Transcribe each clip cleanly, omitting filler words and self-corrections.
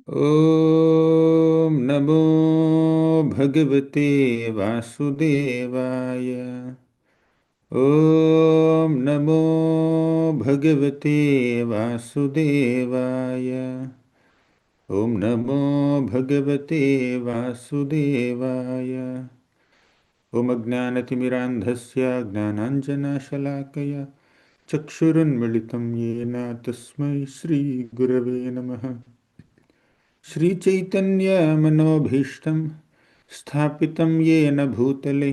ॐ नमो भगवते वासुदेवाय। ॐ नमो भगवते वासुदेवाय। ॐ नमो भगवते वासुदेवाय। ॐ अज्ञानतिमिरान्धस्य ज्ञानाञ्जनशलाकया चक्षुरुन्मिलितं येन तस्मै श्रीगुरवे नमः। श्रीचैतन्यमनोभीष्टं स्थापितं येन भूतले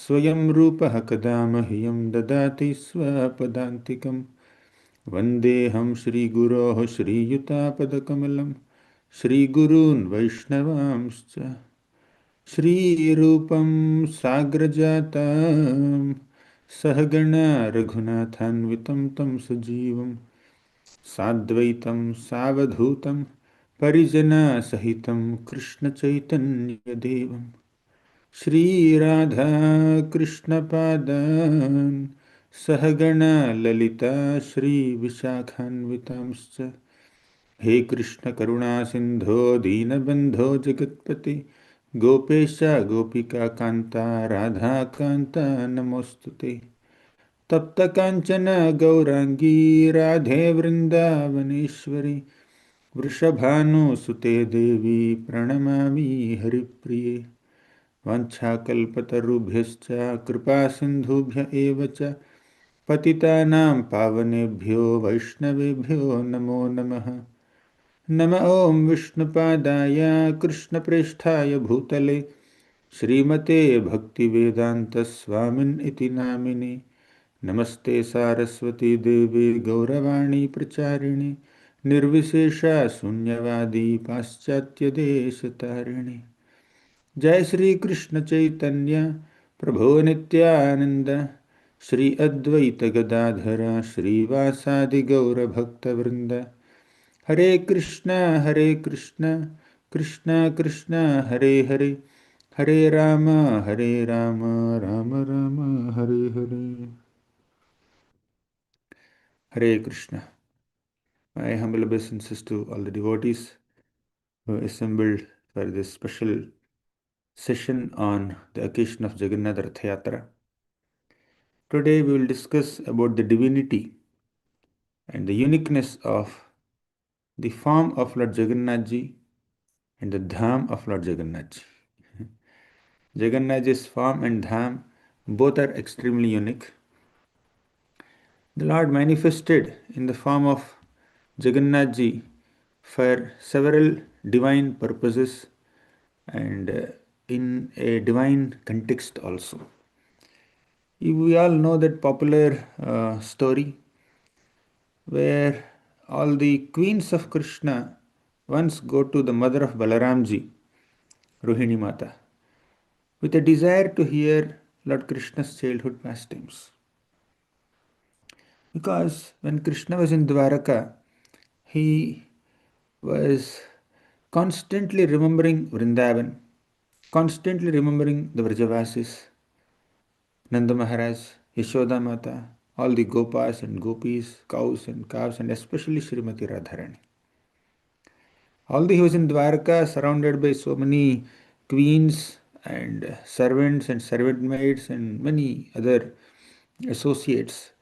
स्वयं रूपः कदा मह्यं ददाति स्वपदान्तिकं। वन्देऽहं श्रीगुरोः श्रीयुतापदकमलं श्रीगुरून् वैष्णवांश्च श्रीरूपं साग्रजातं सहगणा रघुनाथान्वितं तं सजीवं साद्वैतं सावधूतं परिजनसहितं कृष्णचैतन्यदेवं श्रीराधाकृष्णपादान् सहगणा ललिता श्रीविशाखान्वितांश्च। हे कृष्ण करुणा सिन्धो दीनबन्धो जगत्पते गोपेश गोपिका कान्ता राधा कान्ता नमोऽस्तुते। तप्त काञ्चन गौराङ्गी राधे वृन्दावनेश्वरी वृषभानुसुते देवी प्रणमामि हरिप्रिये। वाञ्छाकल्पतरुभ्यश्च कृपासिन्धुभ्य एव च पतितानां पावनेभ्यो वैष्णवेभ्यो नमो नमः। नम ॐ विष्णुपादाय कृष्णप्रेष्ठाय भूतले श्रीमते भक्तिवेदान्तस्वामिन् इति नामिने। नमस्ते सारस्वती देवी गौरवाणी प्रचारिणे निर्विशेषा शून्यवादी पाश्चात्यदेशतारिणे। जय श्री कृष्ण चैतन्य प्रभो नित्यानंद श्री अद्वैत गदाधर श्रीवासादि गौर भक्तवृंद। हरे Krishna Krishna Krishna Hare Hare Hare Ram Ram Ram Hare Hare. Hare Krishna. My humble obeisances to all the devotees who assembled for this special session on the occasion of Jagannath Rath Yatra. Today we will discuss about the divinity and the uniqueness of the form of Lord Jagannath Ji and the dham of Lord Jagannath Ji. Jagannath Ji's form and dham both are extremely unique. The Lord manifested in the form of Jagannath Ji for several divine purposes and in a divine context also. We all know that popular story where all the queens of Krishna once go to the mother of Balaramji, Rohini Mata, with a desire to hear Lord Krishna's childhood pastimes. Because when Krishna was in Dwaraka, he was constantly remembering Vrindavan, constantly remembering the Vrajavasis, Nanda Maharaj, Yashoda Mata, all the Gopas and Gopis, cows and calves, and especially Srimati Radharani. Although he was in Dwarka, surrounded by so many queens and servants and servant maids and many other associates,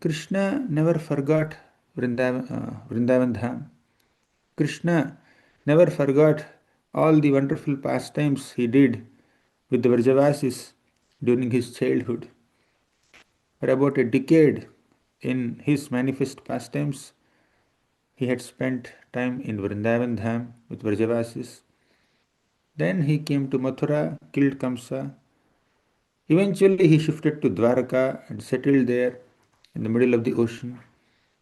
Krishna never forgot Vrindavan Dham. Krishna never forgot all the wonderful pastimes he did with the Vrajavasis during his childhood. For about a decade in his manifest pastimes, he had spent time in Vrindavan Dham with Vrajavasis. Then he came to Mathura, killed Kamsa. Eventually he shifted to Dwaraka and settled there in the middle of the ocean.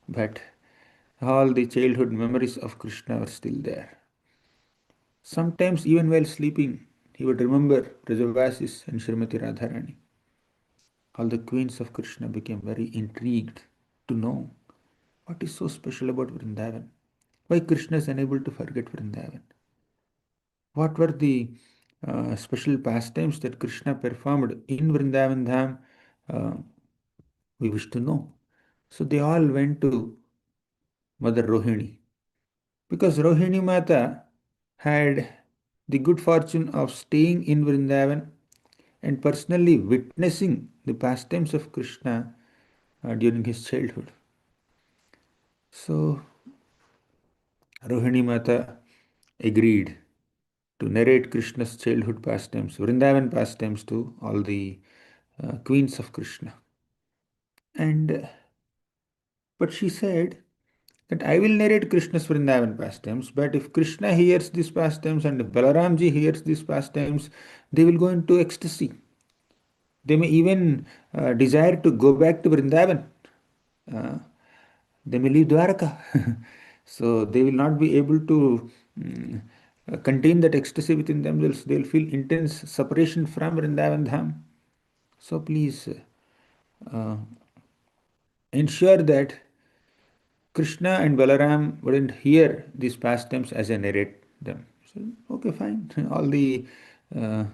But all the childhood memories of Krishna were still there. Sometimes even while sleeping, he would remember Vrajavasis and Srimati Radharani. All the queens of Krishna became very intrigued to know what is so special about Vrindavan. Why Krishna is unable to forget Vrindavan? What were the special pastimes that Krishna performed in Vrindavan Dham? Uh, we wish to know. So they all went to Mother Rohini Because Rohini Mata had the good fortune of staying in Vrindavan and personally witnessing the pastimes of Krishna during his childhood. So Rohini Mata agreed to narrate Krishna's childhood pastimes, Vrindavan pastimes, to all the queens of Krishna. And but she said that I will narrate Krishna's Vrindavan pastimes, but if Krishna hears these pastimes and if Balaramji hears these pastimes, they will go into ecstasy. They may even desire to go back to Vrindavan. Uh, they may leave Dwaraka. So they will not be able to contain that ecstasy within themselves. They will feel intense separation from Vrindavan Dham. So please uh, ensure that Krishna and Balaram wouldn't hear these pastimes as I narrate them. So, okay, fine. Uh,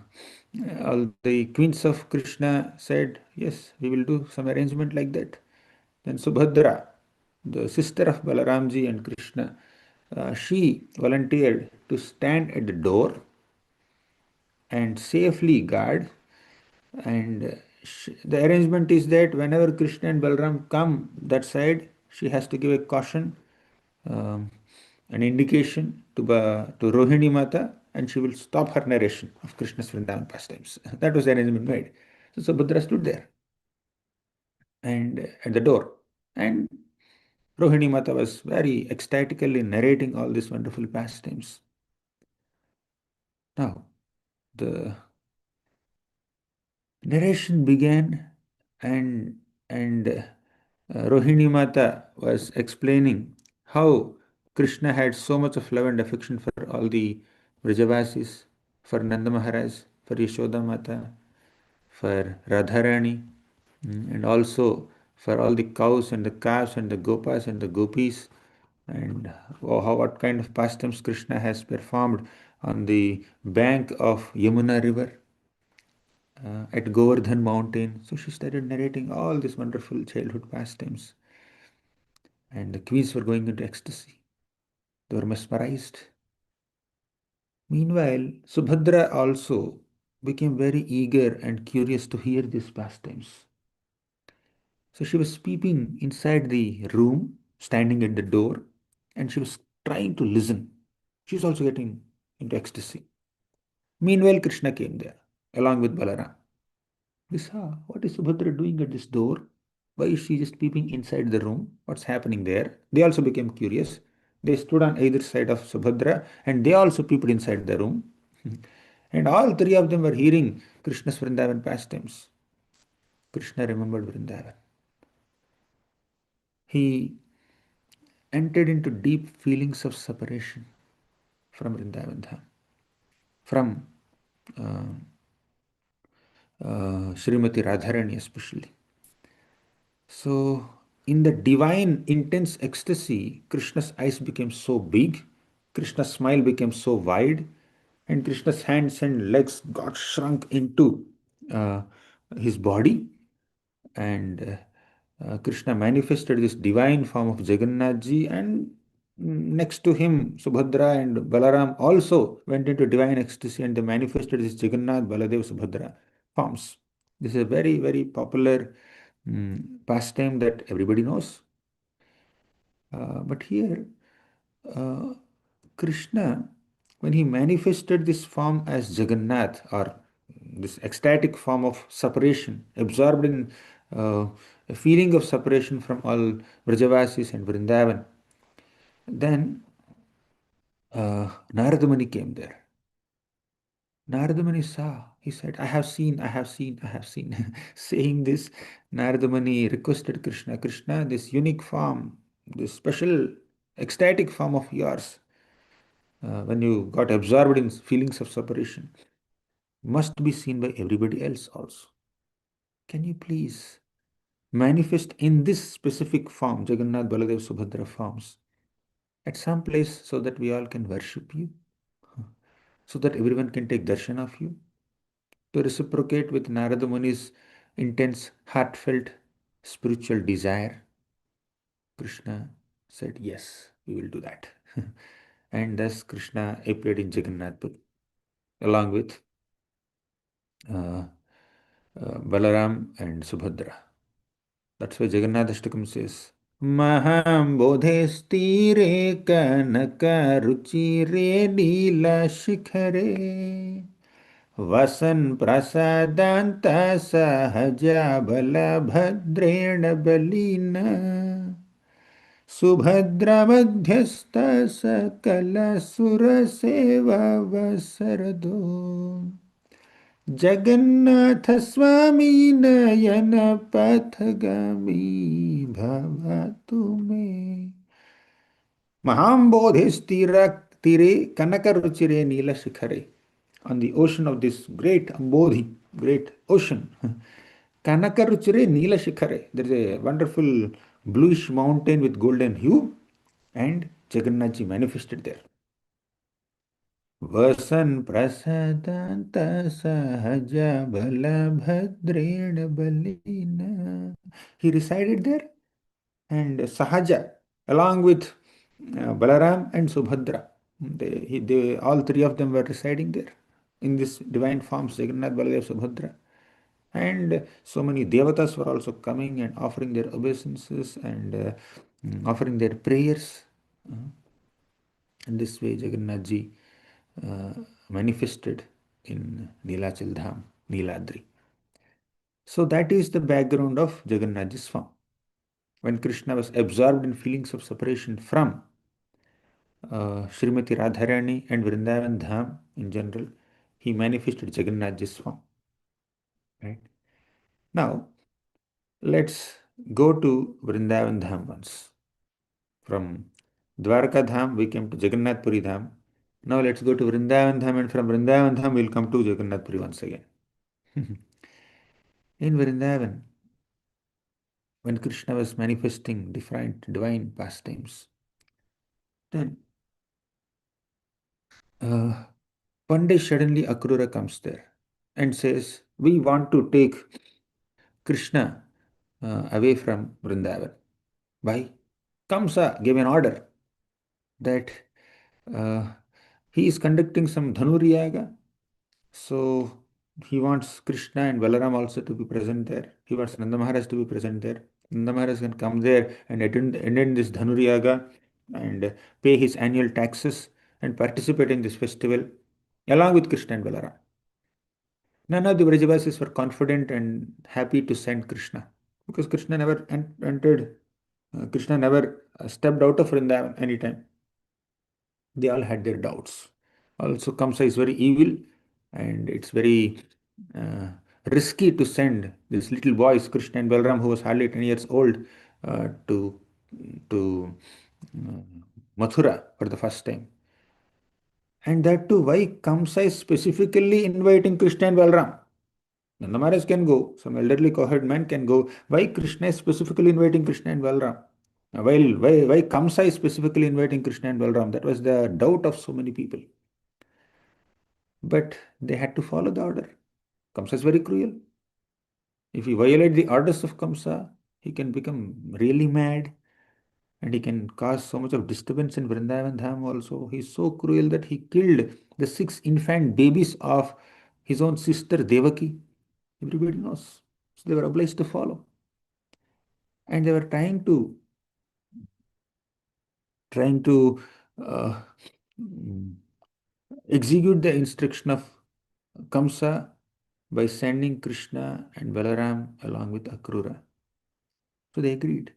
all the queens of Krishna said, yes, we will do some arrangement like that. Then Subhadra, the sister of Balaramji and Krishna, she volunteered to stand at the door and safely guard. And the arrangement is that whenever Krishna and Balaram come that side, she has to give a caution, um, an indication to Rohini Mata, and she will stop her narration of Krishna's Vrindavan pastimes. That was the arrangement made. So Subhadra stood there and at the door, and Rohini Mata was very ecstatically narrating all these wonderful pastimes. Now, the narration began, and Rohini Mata was explaining how Krishna had so much of love and affection for all the Vrajavasis, for Nanda Maharaj, for Yashoda Mata, for Radharani, and also for all the cows and the calves and the gopas and the gopis, and what kind of pastimes Krishna has performed on the bank of Yamuna river, at Govardhan mountain. So she started narrating all these wonderful childhood pastimes, and the queens were going into ecstasy. They were mesmerized. Meanwhile, Subhadra also became very eager and curious to hear these pastimes. So she was peeping inside the room, standing at the door, and she was trying to listen. She was also getting into ecstasy. Meanwhile, Krishna came there along with Balaram. We saw, what is Subhadra doing at this door? Why is she just peeping inside the room? What's happening there? They also became curious. They stood on either side of Subhadra and they also peeped inside the room. And all three of them were hearing Krishna's Vrindavan pastimes. Krishna remembered Vrindavan. He entered into deep feelings of separation from Vrindavan Dham, from uh, Srimati Radharani especially. So, in the divine intense ecstasy, Krishna's eyes became so big, Krishna's smile became so wide, and Krishna's hands and legs got shrunk into uh, his body. And Krishna manifested this divine form of Jagannath ji, and next to him, Subhadra and Balaram also went into divine ecstasy and they manifested this Jagannath, Baladev, Subhadra forms. This is a very, very popular pastime that everybody knows. But here, uh, Krishna, when he manifested this form as Jagannath, or this ecstatic form of separation, absorbed in a feeling of separation from all Vrajavasis and Vrindavan, then Narada Muni came there. Narada Muni saw, he said, I have seen, I have seen, I have seen. Saying this, Narada Muni requested Krishna, Krishna, this unique form, this special ecstatic form of yours, when you got absorbed in feelings of separation, must be seen by everybody else also. Can you please manifest in this specific form, Jagannath, Baladev, Subhadra forms, at some place so that we all can worship you, so that everyone can take darshan of you? To reciprocate with Narada Muni's intense, heartfelt spiritual desire, Krishna said, yes, we will do that. And thus Krishna appeared in Jagannath Puri along with uh, Balaram and Subhadra. That's why Jagannath Ashtakam says, Maham bodhe stire kanaka ruchire nila shikhare Vasan prasadanta sahaja bala bhadrena balina Subhadra madhyastha sakala sura seva vasarado Jagannath स्वामी नयन पथगामी भवतु मे Mahambodhistire Kanakaruchire Nila Shikhare. On the ocean of this great Ambodhi, great ocean, Kanakaruchire Nila Shikhare. There is a wonderful bluish mountain with golden hue, and Jagannathji manifested there. Vasan prasadanta sahaja bala bhadrena balina. He resided there, and Sahaja, along with Balaram and Subhadra, all three of them were residing there in this divine forms, Jagannath, Baladev, Subhadra. And so many devatas were also coming and offering their obeisances and offering their prayers. In this way, Jagannathji uh, manifested in Nilachal Dham, Niladri. So that is the background of Jagannathji's form. When Krishna was absorbed in feelings of separation from Srimati Radharani and Vrindavan Dham in general, he manifested Jagannathji's form. Right? Now, let's go to Vrindavan Dham once. From Dwarka Dham, we came to Jagannath Puri Dham. Now, let's go to Vrindavan Dham, and from Vrindavan Dham, we'll come to Jagannath Puri once again. In Vrindavan, when Krishna was manifesting different divine pastimes, then one day suddenly Akrura comes there and says, we want to take Krishna away from Vrindavan. Why? Kamsa gave an order that uh, he is conducting some Dhanuryaga. So he wants Krishna and Balaram also to be present there. He wants Nanda Maharaj to be present there. Nanda Maharaj can come there and attend this Dhanuryaga and pay his annual taxes and participate in this festival along with Krishna and Balaram. None of the Vrajavasis were confident and happy to send Krishna because Krishna never entered, Krishna never stepped out of Vrindavan anytime. They all had their doubts. Also, Kamsa is very evil and it's very uh, risky to send these little boys, Krishna and Balram, who was hardly 10 years old, to uh, Mathura for the first time. And that too, why Kamsa is specifically inviting Krishna and Balram? Nanda Maharaj can go, some elderly cowherd man can go. Why Krishna is specifically inviting Krishna and Balram? Why Kamsa is specifically inviting Krishna and Balram? That was the doubt of so many people. But they had to follow the order. Kamsa is very cruel. If he violates the orders of Kamsa, he can become really mad and he can cause so much of disturbance in Vrindavan Dham also. He is so cruel that he killed the 6 infant babies of his own sister Devaki. Everybody knows. So they were obliged to follow. And they were trying to uh, execute the instruction of Kamsa by sending Krishna and Balaram along with Akrura. So they agreed.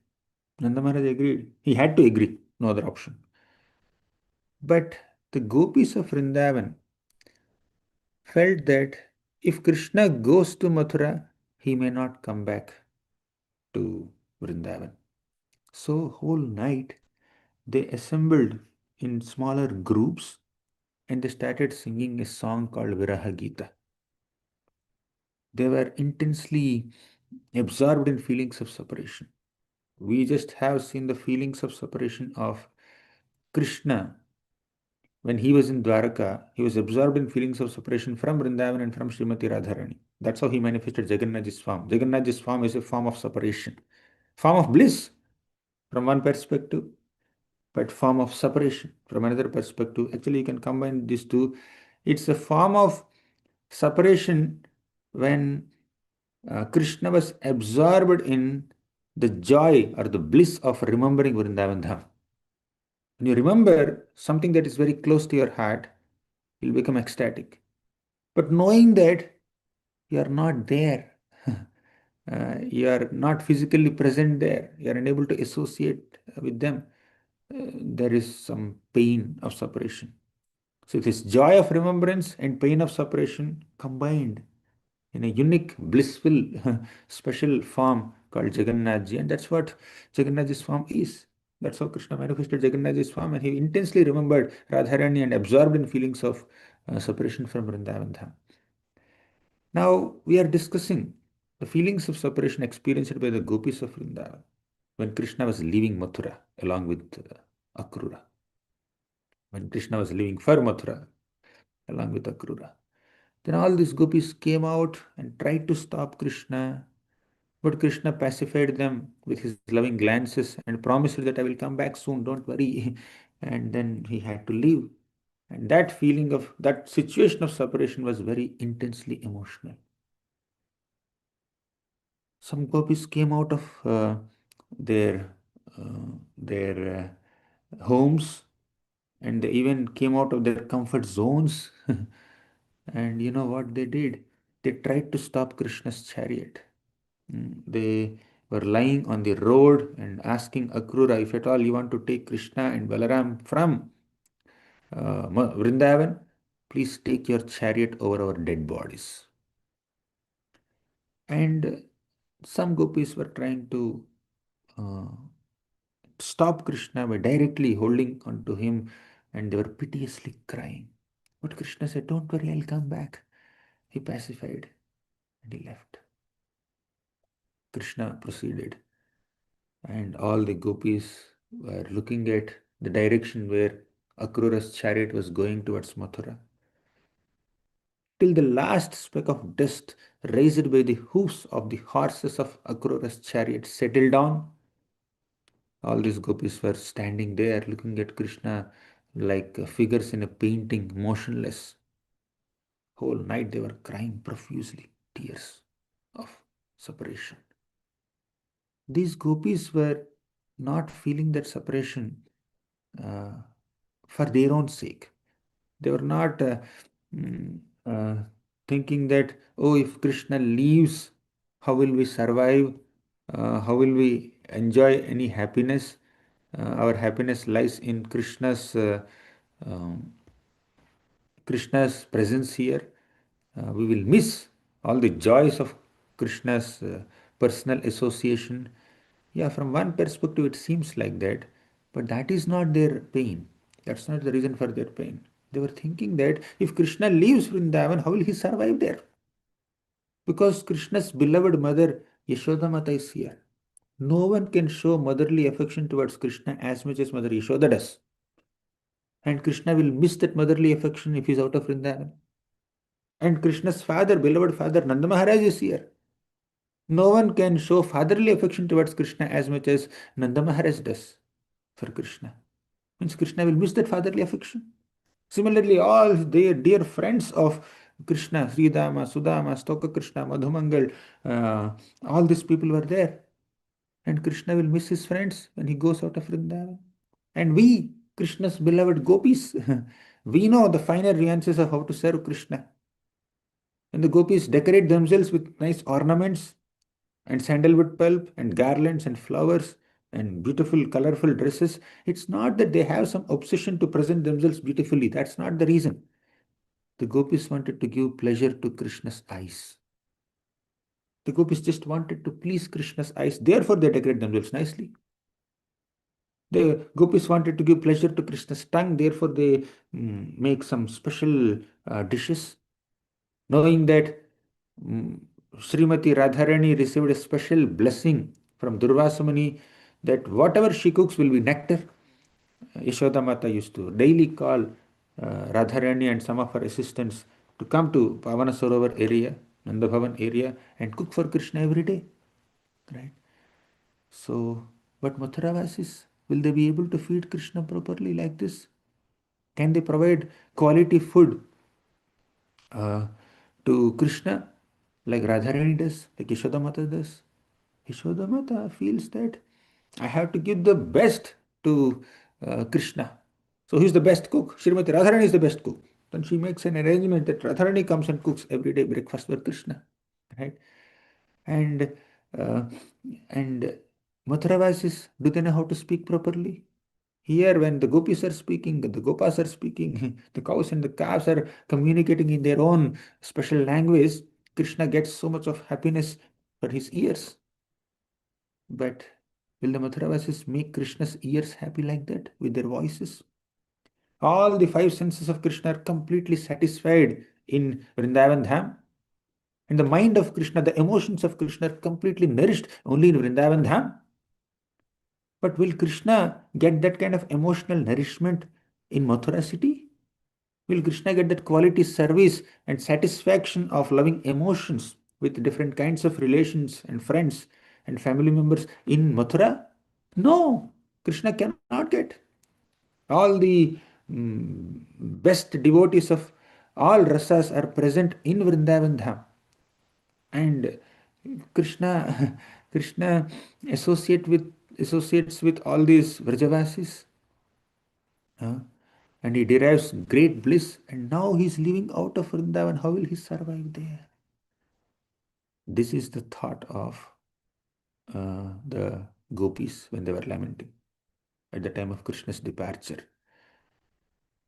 Nanda Maharaj agreed. He had to agree, no other option. But the gopis of Vrindavan felt that if Krishna goes to Mathura, he may not come back to Vrindavan. So, whole night they assembled in smaller groups and they started singing a song called Viraha Gita. They were intensely absorbed in feelings of separation. We just have seen the feelings of separation of Krishna when he was in Dwaraka. He was absorbed in feelings of separation from Vrindavan and from Srimati Radharani. That's how he manifested Jagannath's form. Jagannath's form is a form of separation, form of bliss from one perspective. but form of separation. From another perspective, actually, you can combine these two. It's a form of separation when Krishna was absorbed in the joy or the bliss of remembering Vrindavan Dham. When you remember something that is very close to your heart, you'll become ecstatic. But knowing that you are not there, you are not physically present there, you are unable to associate with them, there is some pain of separation. So this joy of remembrance and pain of separation combined in a unique, blissful, special form called Jagannathji, and that's what Jagannathji's form is. That's how Krishna manifested Jagannathji's form, and he intensely remembered Radharani and absorbed in feelings of separation from Vrindavan Dham. Now we are discussing the feelings of separation experienced by the gopis of Vrindavan when Krishna was leaving Mathura along with Akrura. When Krishna was leaving for Mathura along with Akrura. Then all these gopis came out and tried to stop Krishna, but Krishna pacified them with his loving glances and promised that I will come back soon, don't worry. And then he had to leave. And that feeling of that situation of separation was very intensely emotional. Some gopis came out of their homes, and they even came out of their comfort zones. And you know what they did? They tried to stop Krishna's chariot. They were lying on the road and asking Akrura, if at all you want to take Krishna and Balaram from Vrindavan, please take your chariot over our dead bodies. And some gopis were trying to uh, stop Krishna by directly holding onto him, and they were piteously crying. But Krishna said, don't worry, I'll come back. He pacified and he left. Krishna proceeded, and all the gopis were looking at the direction where Akrura's chariot was going towards Mathura. Till the last speck of dust raised by the hoofs of the horses of Akrura's chariot settled down, all these gopis were standing there looking at Krishna like figures in a painting, motionless. Whole night they were crying profusely, tears of separation. These gopis were not feeling that separation uh, for their own sake. They were not mm, uh, thinking that, oh, if Krishna leaves, how will we survive? How will we enjoy any happiness? Our happiness lies in um, Krishna's presence here. We will miss all the joys of Krishna's personal association. Yeah, from one perspective, it seems like that, but that is not their pain. That's not the reason for their pain. They were thinking that if Krishna leaves Vrindavan, how will he survive there? Because Krishna's beloved mother, Yashodamata, is here. No one can show motherly affection towards Krishna as much as Mother Yashoda does. And Krishna will miss that motherly affection if he's out of Vrindavan. And Krishna's father, beloved father, Nanda Maharaj is here. No one can show fatherly affection towards Krishna as much as Nanda Maharaj does for Krishna. Means Krishna will miss that fatherly affection. Similarly, all their dear friends of Krishna, Sridama, Sudama, Stoka Krishna, Madhumangal, all these people were there. And Krishna will miss his friends when he goes out of Vrindavan. And we, Krishna's beloved gopis, we know the finer nuances of how to serve Krishna. And the gopis decorate themselves with nice ornaments and sandalwood pulp and garlands and flowers and beautiful, colorful dresses. It's not that they have some obsession to present themselves beautifully. That's not the reason. The gopis wanted to give pleasure to Krishna's eyes. The gopis just wanted to please Krishna's eyes. Therefore, they decorate themselves nicely. The gopis wanted to give pleasure to Krishna's tongue. Therefore, they make some special dishes, knowing that mm, Srimati Radharani received a special blessing from Durvasa Muni that whatever she cooks will be nectar. Yashoda Mata used to daily call Radharani and some of her assistants to come to Pavana Sarovar area, Nanda Bhavan area, and cook for Krishna every day. Right? So, but Mathuravasis, Will they be able to feed Krishna properly like this? Can they provide quality food uh, to Krishna like Radharani does, like Yashodamata does? Yashodamata feels that I have to give the best to Krishna. So who's the best cook? Srimati Radharani is the best cook. Then she makes an arrangement that Radharani comes and cooks every day breakfast for Krishna, right? And uh, and Mathuravasis, do they know how to speak properly? Here, when the gopis are speaking, the gopas are speaking, the cows and the calves are communicating in their own special language, Krishna gets so much of happiness for his ears. But will the Mathuravasis make Krishna's ears happy like that with their voices? All the five senses of Krishna are completely satisfied in Vrindavan Dham. And the mind of Krishna, the emotions of Krishna are completely nourished only in Vrindavan Dham. But will Krishna get that kind of emotional nourishment in Mathura city? Will Krishna get that quality service and satisfaction of loving emotions with different kinds of relations and friends and family members in Mathura? No, Krishna cannot get. All the best devotees of all rasas are present in Vrindavan Dham. And Krishna, Krishna associates with all these Vrajavasis, uh, and he derives great bliss. And now he is living out of Vrindavan. How will he survive there? This is the thought of the gopis when they were lamenting at the time of Krishna's departure.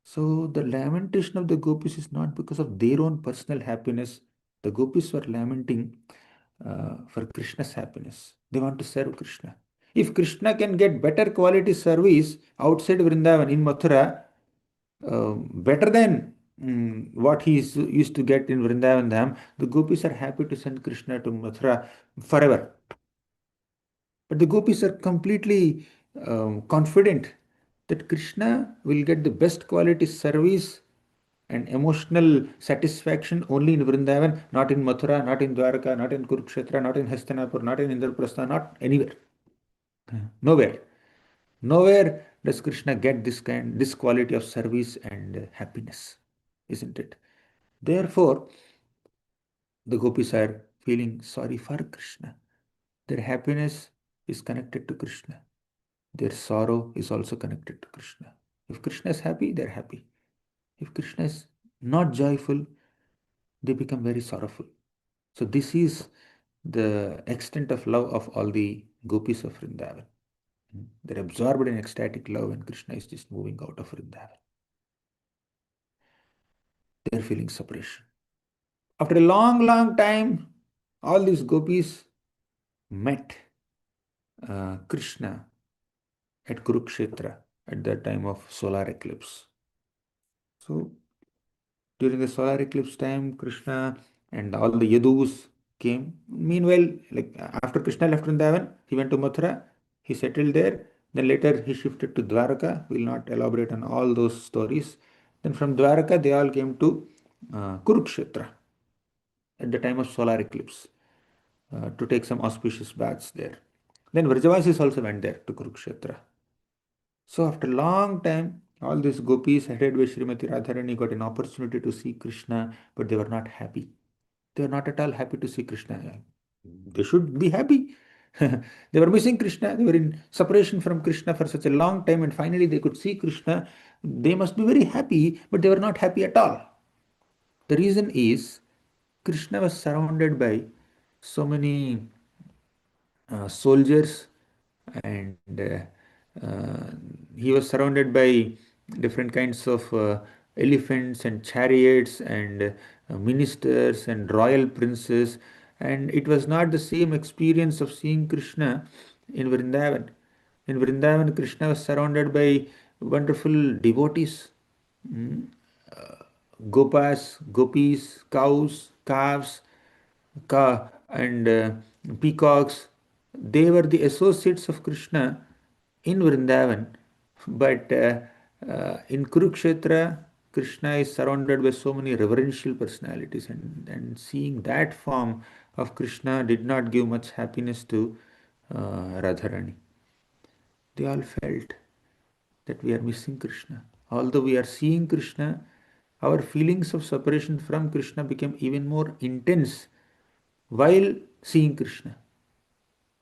So the lamentation of the gopis is not because of their own personal happiness. The gopis were lamenting for Krishna's happiness. They want to serve Krishna. If Krishna can get better quality service outside Vrindavan in Mathura, better than what used to get in Vrindavan Dham, the gopis are happy to send Krishna to Mathura forever. But the gopis are completely confident that Krishna will get the best quality service and emotional satisfaction only in Vrindavan, not in Mathura, not in Dwarka, not in Kurukshetra, not in Hastinapur, not in Indraprastha, not anywhere. Nowhere. Nowhere does Krishna get this quality of service and happiness, isn't it? Therefore, the gopis are feeling sorry for Krishna. Their happiness is connected to Krishna. Their sorrow is also connected to Krishna. If Krishna is happy, they're happy. If Krishna is not joyful, they become very sorrowful. So this is the extent of love of all the gopis of Vrindavan. They're absorbed in ecstatic love and Krishna is just moving out of Vrindavan. They're feeling separation. After a long, long time, all these gopis met Krishna at Kurukshetra at the time of solar eclipse. So during the solar eclipse time, Krishna and all the Yadus came. Meanwhile, like after Krishna left Vrindavan, he went to Mathura, he settled there. Then later he shifted to Dwaraka. We will not elaborate on all those stories. Then from Dwaraka, they all came to Kurukshetra at the time of solar eclipse to take some auspicious baths there. Then Vrajavasis also went there to Kurukshetra. So after a long time, all these gopis headed by Srimati Radharani got an opportunity to see Krishna, but they were not happy. They were not at all happy to see Krishna. They should be happy. They were missing Krishna. They were in separation from Krishna for such a long time, and finally they could see Krishna. They must be very happy, but they were not happy at all. The reason is Krishna was surrounded by so many soldiers and he was surrounded by different kinds of elephants and chariots and ministers and royal princes, and it was not the same experience of seeing Krishna in Vrindavan. In Vrindavan, Krishna was surrounded by wonderful devotees, mm, gopas, gopis, cows, calves, and peacocks. They were the associates of Krishna in Vrindavan, but in Kurukshetra, Krishna is surrounded by so many reverential personalities, and seeing that form of Krishna did not give much happiness to Radharani. they all felt that we are missing Krishna. Although we are seeing Krishna, our feelings of separation from Krishna became even more intense while seeing Krishna.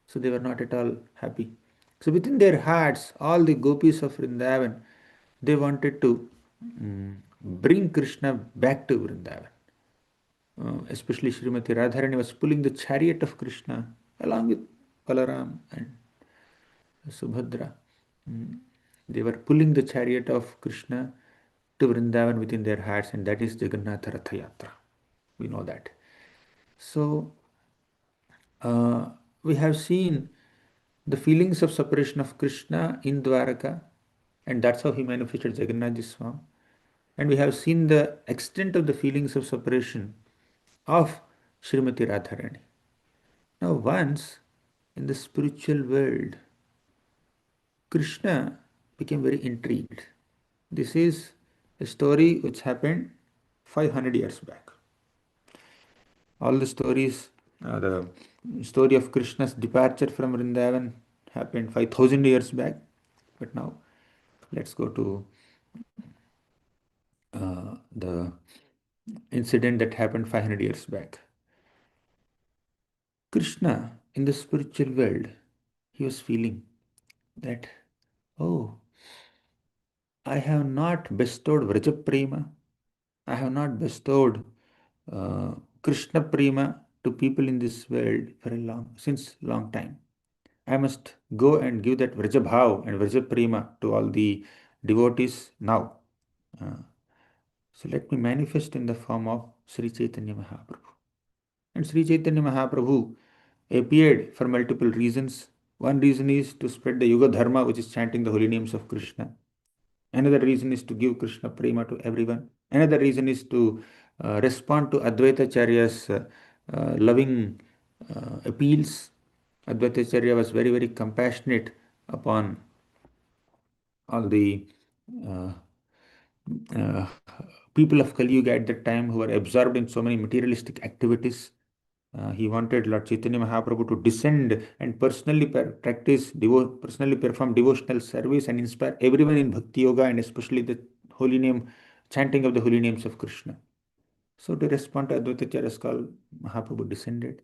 So they were not at all happy. So within their hearts, all the gopis of Vrindavan, they wanted to bring Krishna back to Vrindavan. Especially Srimati Radharani was pulling the chariot of Krishna along with Balaram and Subhadra. Mm, They were pulling the chariot of Krishna to Vrindavan within their hearts, and that is Jagannath Ratha Yatra. We know that. So uh, we have seen the feelings of separation of Krishna in Dwaraka, and that's how he manifested Jagannath Swam. And we have seen the extent of the feelings of separation of Srimati Radharani. Now, once in the spiritual world, Krishna became very intrigued. This is a story which happened 500 years back. All the story of Krishna's departure from Vrindavan happened 5000 years back. But now, let's go to the incident that happened 500 years back. Krishna, in the spiritual world, he was feeling that, oh, I have not bestowed Vrajaprema, I have not bestowed uh, Krishna Prema to people in this world for since long time. I must go and give that Vrajabhav and Vrajaprema to all the devotees now. Uh, so let me manifest in the form of Sri Chaitanya Mahaprabhu. And Sri Chaitanya Mahaprabhu appeared for multiple reasons. One reason is to spread the Yuga Dharma, which is chanting the holy names of Krishna. Another reason is to give Krishna Prema to everyone. Another reason is to respond to Advaita Acharya's loving appeals. Advaita Acharya was very, very compassionate upon all the uh, uh, people of Kali Yuga at that time who were absorbed in so many materialistic activities. He wanted Lord Chaitanya Mahaprabhu to descend and personally perform devotional service and inspire everyone in Bhakti Yoga and especially the holy name, chanting of the holy names of Krishna. So to respond to Advaita Acharya's call, Mahaprabhu descended.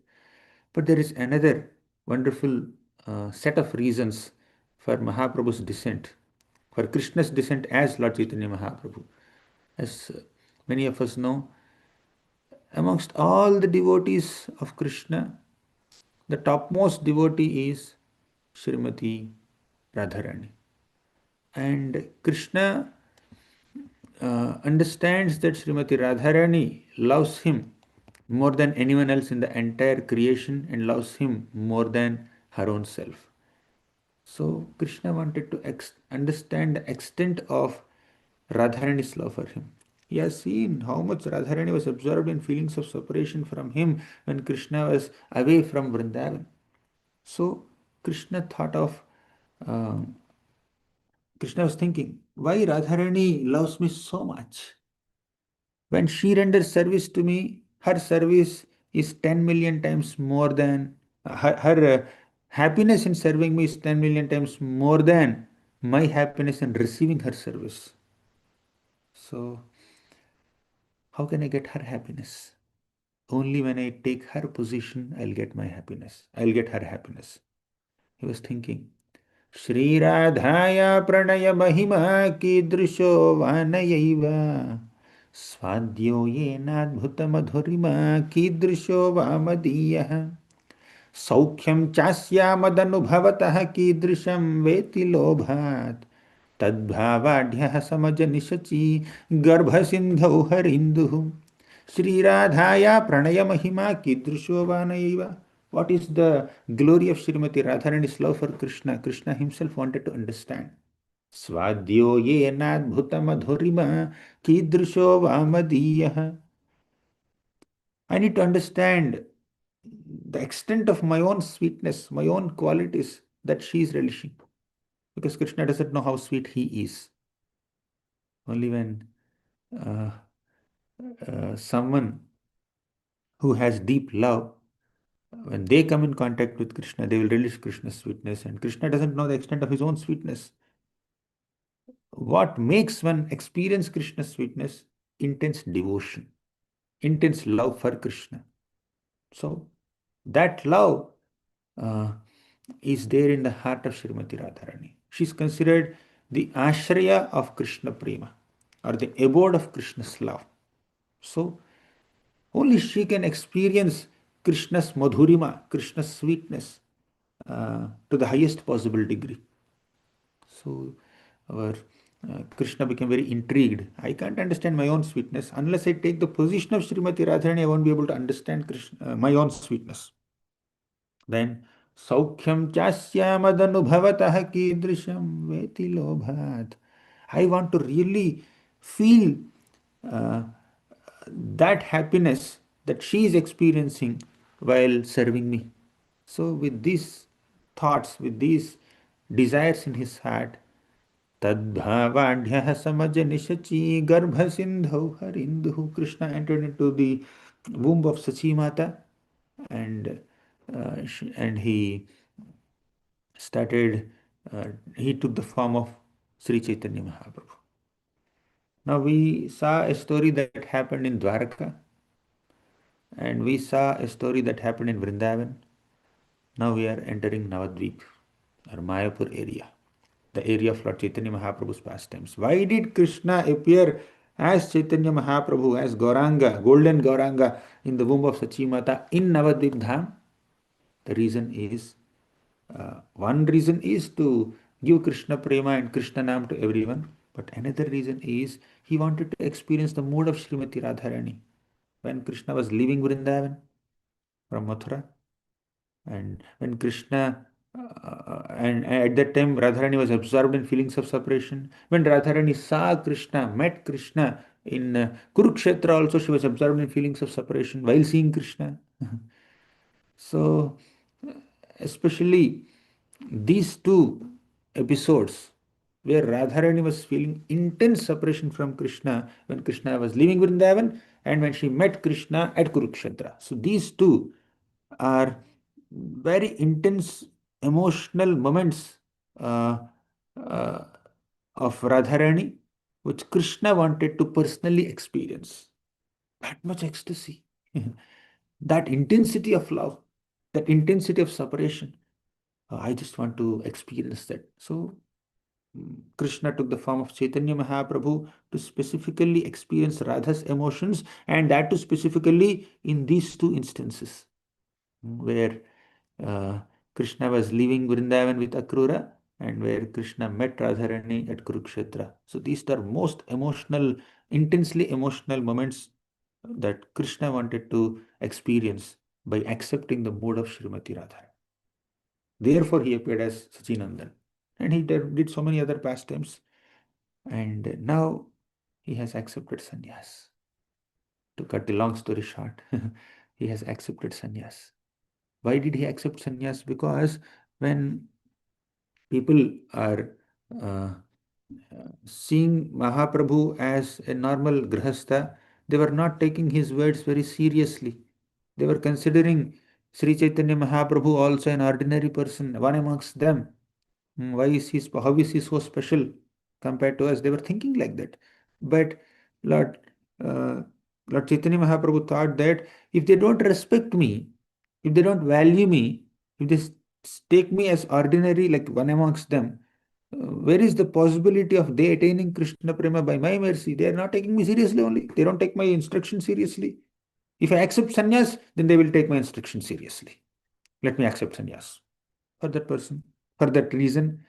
But there is another wonderful set of reasons for Mahaprabhu's descent, for Krishna's descent as Lord Chaitanya Mahaprabhu. As many of us know, amongst all the devotees of Krishna, the topmost devotee is Srimati Radharani. And Krishna understands that Srimati Radharani loves him more than anyone else in the entire creation and loves him more than her own self. So Krishna wanted to understand the extent of Radharani's love for him. He has seen how much Radharani was absorbed in feelings of separation from him when Krishna was away from Vrindavan. So Krishna thought of, um, Krishna was thinking, why Radharani loves me so much? When she renders service to me, her service is 10 million times more than her happiness in serving me is 10 million times more than my happiness in receiving her service. So, how can I get her happiness? Only when I take her position, I'll get my happiness. I'll get her happiness. He was thinking, श्रीराधाया प्रणयमहिमा कीदृशो वा नयैव स्वाद्यो येनाद्भुतमधुरिमा कीदृशो वा मदीयः सौख्यं चास्यामदनुभवतः कीदृशं वेति लोभात् तद्भावाढ्यः समजनिशची गर्भसिन्धौ हरिन्दुः श्रीराधाया प्रणयमहिमा कीदृशो वा नयैव. What is the glory of Srimati Radharani's love for Krishna? Krishna himself wanted to understand. Svadyo yenadbhutam kidrisho vamadiyah. I need to understand the extent of my own sweetness, my own qualities that she is relishing. Because Krishna doesn't know how sweet he is. Only when someone who has deep love When they come in contact with Krishna, they will relish Krishna's sweetness, and Krishna doesn't know the extent of his own sweetness. What makes one experience Krishna's sweetness? Intense devotion, intense love for Krishna. So that love uh, is there in the heart of Srimati Radharani. She's considered the ashraya of Krishna Prema, or the abode of Krishna's love. So only she can experience Krishna's madhurima, Krishna's sweetness to the highest possible degree. So our Krishna became very intrigued. I can't understand my own sweetness. Unless I take the position of Srimati Radharani, I won't be able to understand Krishna, my own sweetness. Then Saukhyam chasyamadनुभवतः कीदृशं वेति लोभात्. I want to really feel uh, that happiness that she is experiencing while serving me. So, with these thoughts, with these desires in his heart, Tadbhavaढ्यः समज निशची गर्भ सिंधौ हरिंदु. Krishna entered into the womb of Sachi Mata, and and started, he took the form of Sri Chaitanya Mahaprabhu. Now we saw a story that happened in Dwarka, and we saw a story that happened in Vrindavan. Now we are entering Navadvip, or Mayapur area, the area of Lord Chaitanya Mahaprabhu's pastimes. Why did Krishna appear as Chaitanya Mahaprabhu, as Gauranga, golden Gauranga, in the womb of Sachimata in Navadvip Dham? The reason is, one reason is to give Krishna Prema and Krishna Nam to everyone, but another reason is he wanted to experience the mood of Srimati Radharani when Krishna was leaving Vrindavan from Mathura. And when Krishna, and at that time Radharani was absorbed in feelings of separation. When Radharani saw Krishna, met Krishna in Kurukshetra, also she was absorbed in feelings of separation while seeing Krishna. So, especially these two episodes where Radharani was feeling intense separation from Krishna when Krishna was leaving Vrindavan, and when she met Krishna at Kurukshetra. So these two are very intense emotional moments uh, uh, of Radharani, which Krishna wanted to personally experience. That much ecstasy, that intensity of love, that intensity of separation. I just want to experience that. So Krishna took the form of Chaitanya Mahaprabhu to specifically experience Radha's emotions, and that too specifically in these two instances where uh, Krishna was leaving Vrindavan with Akrura, and where Krishna met Radharani at Kurukshetra. So these are most emotional, intensely emotional moments that Krishna wanted to experience by accepting the mood of Srimati Radharani. Therefore, he appeared as Sachinandan. And he did so many other pastimes. And now he has accepted sannyas. To cut the long story short, he has accepted sannyas. Why did he accept sannyas? Because when people are uh, seeing Mahaprabhu as a normal grihastha, they were not taking his words very seriously. They were considering Sri Chaitanya Mahaprabhu also an ordinary person, one amongst them. Why is he, how is he so special compared to us? They were thinking like that. But Lord, uh, Lord Chaitanya Mahaprabhu thought that if they don't respect me, if they don't value me, if they take me as ordinary, like one amongst them, where is the possibility of they attaining Krishna Prema by my mercy? They are not taking me seriously only. They don't take my instruction seriously. If I accept sannyas, then they will take my instruction seriously. Let me accept sannyas for that person. For that reason,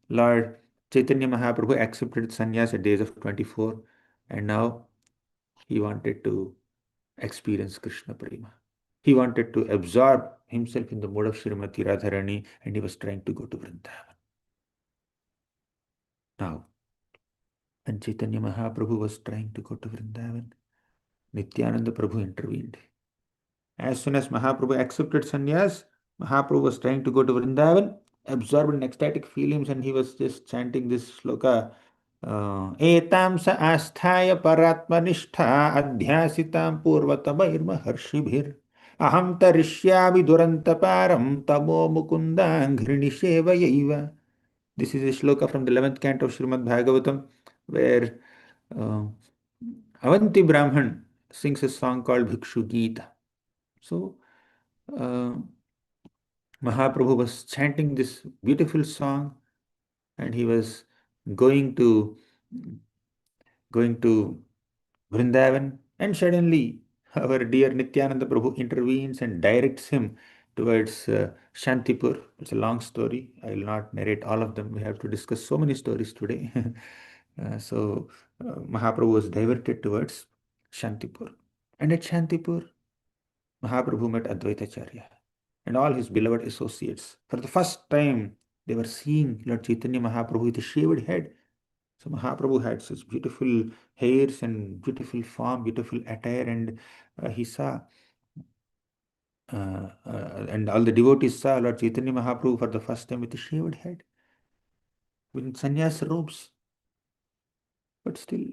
Lord Chaitanya Mahaprabhu accepted sannyas at the age of 24, and now he wanted to experience Krishna Prema. He wanted to absorb himself in the mode of Srimati Radharani, and he was trying to go to Vrindavan. Now, when Chaitanya Mahaprabhu was trying to go to Vrindavan, Nityananda Prabhu intervened. As soon as Mahaprabhu accepted sannyas, Mahaprabhu was trying to go to Vrindavan, absorbed in ecstatic feelings, and he was just chanting this sloka. एतां स आस्थाय परात्मनिष्ठा अध्यासितां पूर्वतमैर्महर्षिभिर् Aham tarishyami durantaparam tamo mukundang ghrinisevayiva. This is a shloka from the 11th canto of Srimad Bhagavatam, where uh, Avanti Brahman sings a song called Bhikshu Geeta. So, uh, Mahaprabhu was chanting this beautiful song, and he was going to going to Vrindavan, and suddenly our dear Nityananda Prabhu intervenes and directs him towards Shantipur. It's a long story. I will not narrate all of them. We have to discuss so many stories today. Mahaprabhu was diverted towards Shantipur. And at Shantipur, Mahaprabhu met Advaitacharya and all his beloved associates. For the first time, they were seeing Lord Chaitanya Mahaprabhu with a shaved head. So Mahaprabhu had such beautiful hairs and beautiful form, beautiful attire, and he saw, and all the devotees saw Lord Chaitanya Mahaprabhu for the first time with a shaved head, with sannyas robes. But still,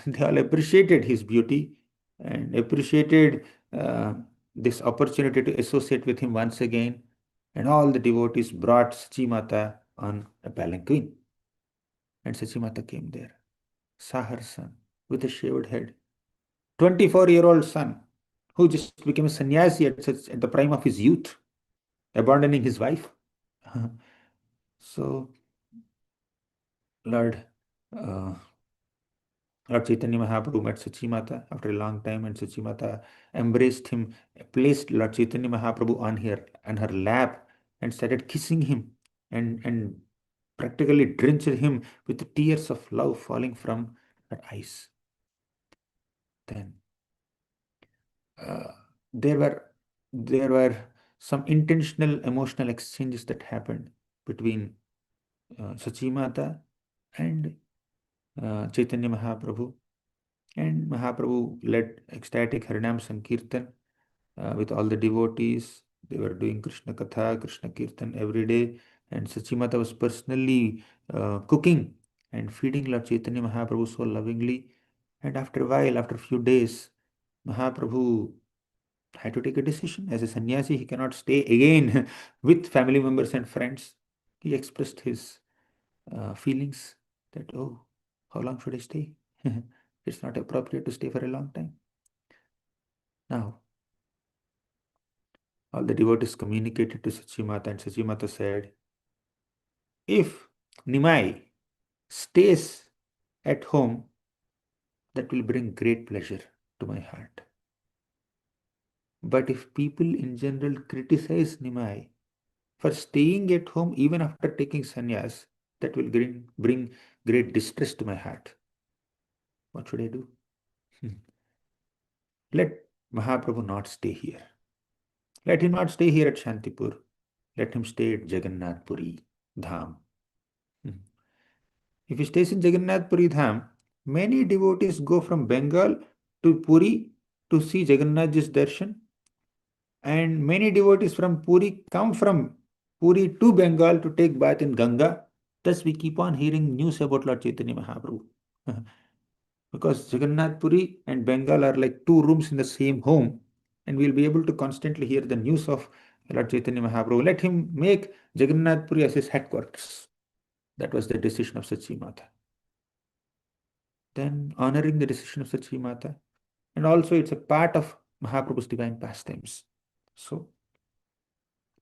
they all appreciated his beauty and appreciated this opportunity to associate with him once again. And all the devotees brought Sachi Mata on a palanquin. And Sachi Mata came there, saw her son with a shaved head, 24-year-old son who just became a sannyasi at the prime of his youth, abandoning his wife. So, Lord, uh, Lord Chaitanya Mahaprabhu met Sachimata after a long time, and Sachimata embraced him, placed Lord Chaitanya Mahaprabhu on her lap, and started kissing him, and practically drenched him with tears of love falling from her eyes. Then uh, there were there were some intentional emotional exchanges that happened between Sachimata and Chaitanya Mahaprabhu. And Mahaprabhu led ecstatic Harinam Sankirtan with all the devotees. They were doing Krishna Katha, Krishna Kirtan every day. And Sachimata was personally cooking and feeding Lord Chaitanya Mahaprabhu so lovingly. And after a while, after a few days, Mahaprabhu had to take a decision. As a sannyasi, he cannot stay again with family members and friends. He expressed his feelings that, oh, how long should I stay? It's not appropriate to stay for a long time. Now, all the devotees communicated to Sachimata, and Sachimata said, if Nimai stays at home, that will bring great pleasure to my heart. But if people in general criticize Nimai for staying at home even after taking sannyas, that will bring great distress to my heart. What should I do? Let Mahaprabhu not stay here. Let him not stay here at Shantipur. Let him stay at Jagannath Puri Dham. If he stays in Jagannath Puri Dham, many devotees go from Bengal to Puri to see Jagannath's Darshan, and many devotees from Puri come from Puri to Bengal to take bath in Ganga. Thus, we keep on hearing news about Lord Chaitanya Mahaprabhu. Because Jagannath Puri and Bengal are like two rooms in the same home, and we'll be able to constantly hear the news of Lord Chaitanya Mahaprabhu. Let him make Jagannath Puri as his headquarters. That was the decision of Sachi Mata. Then honoring the decision of Sachi Mata, and also it's a part of Mahaprabhu's divine pastimes. So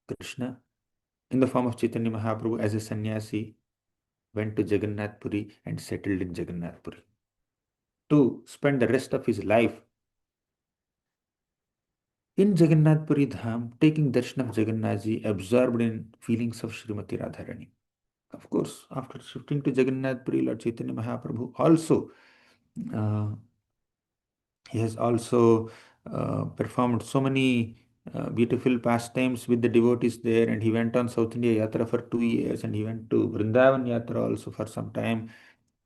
Krishna, in the form of Chaitanya Mahaprabhu as a sannyasi, went to Jagannath Puri and settled in Jagannath Puri to spend the rest of his life in Jagannath Puri Dham, taking darshan of Jagannathji, absorbed in feelings of Srimati Radharani. Of course, after shifting to Jagannath Puri, Lord Chaitanya Mahaprabhu also uh, he has also performed so many beautiful pastimes with the devotees there, and he went on South India Yatra for 2 years, and he went to Vrindavan Yatra also for some time.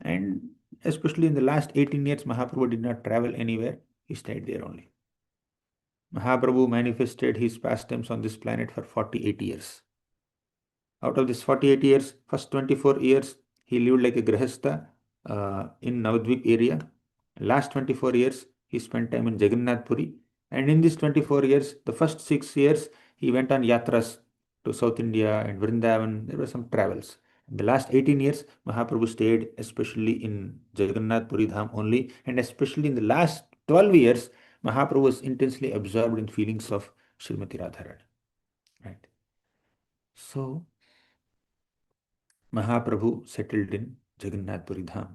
And especially in the last 18 years, Mahaprabhu did not travel anywhere, he stayed there only. Mahaprabhu manifested his pastimes on this planet for 48 years. Out of this 48 years, first 24 years, he lived like a Grihastha in Navadvip area. Last 24 years, he spent time in Jagannath Puri. And in these 24 years, the first 6 years, he went on yatras to South India and Vrindavan. There were some travels. In the last 18 years, Mahaprabhu stayed especially in Jagannath Puri Dham only, and especially in the last 12 years, Mahaprabhu was intensely absorbed in feelings of Srimati Radharani. Right. So, Mahaprabhu settled in Jagannath Puri Dham,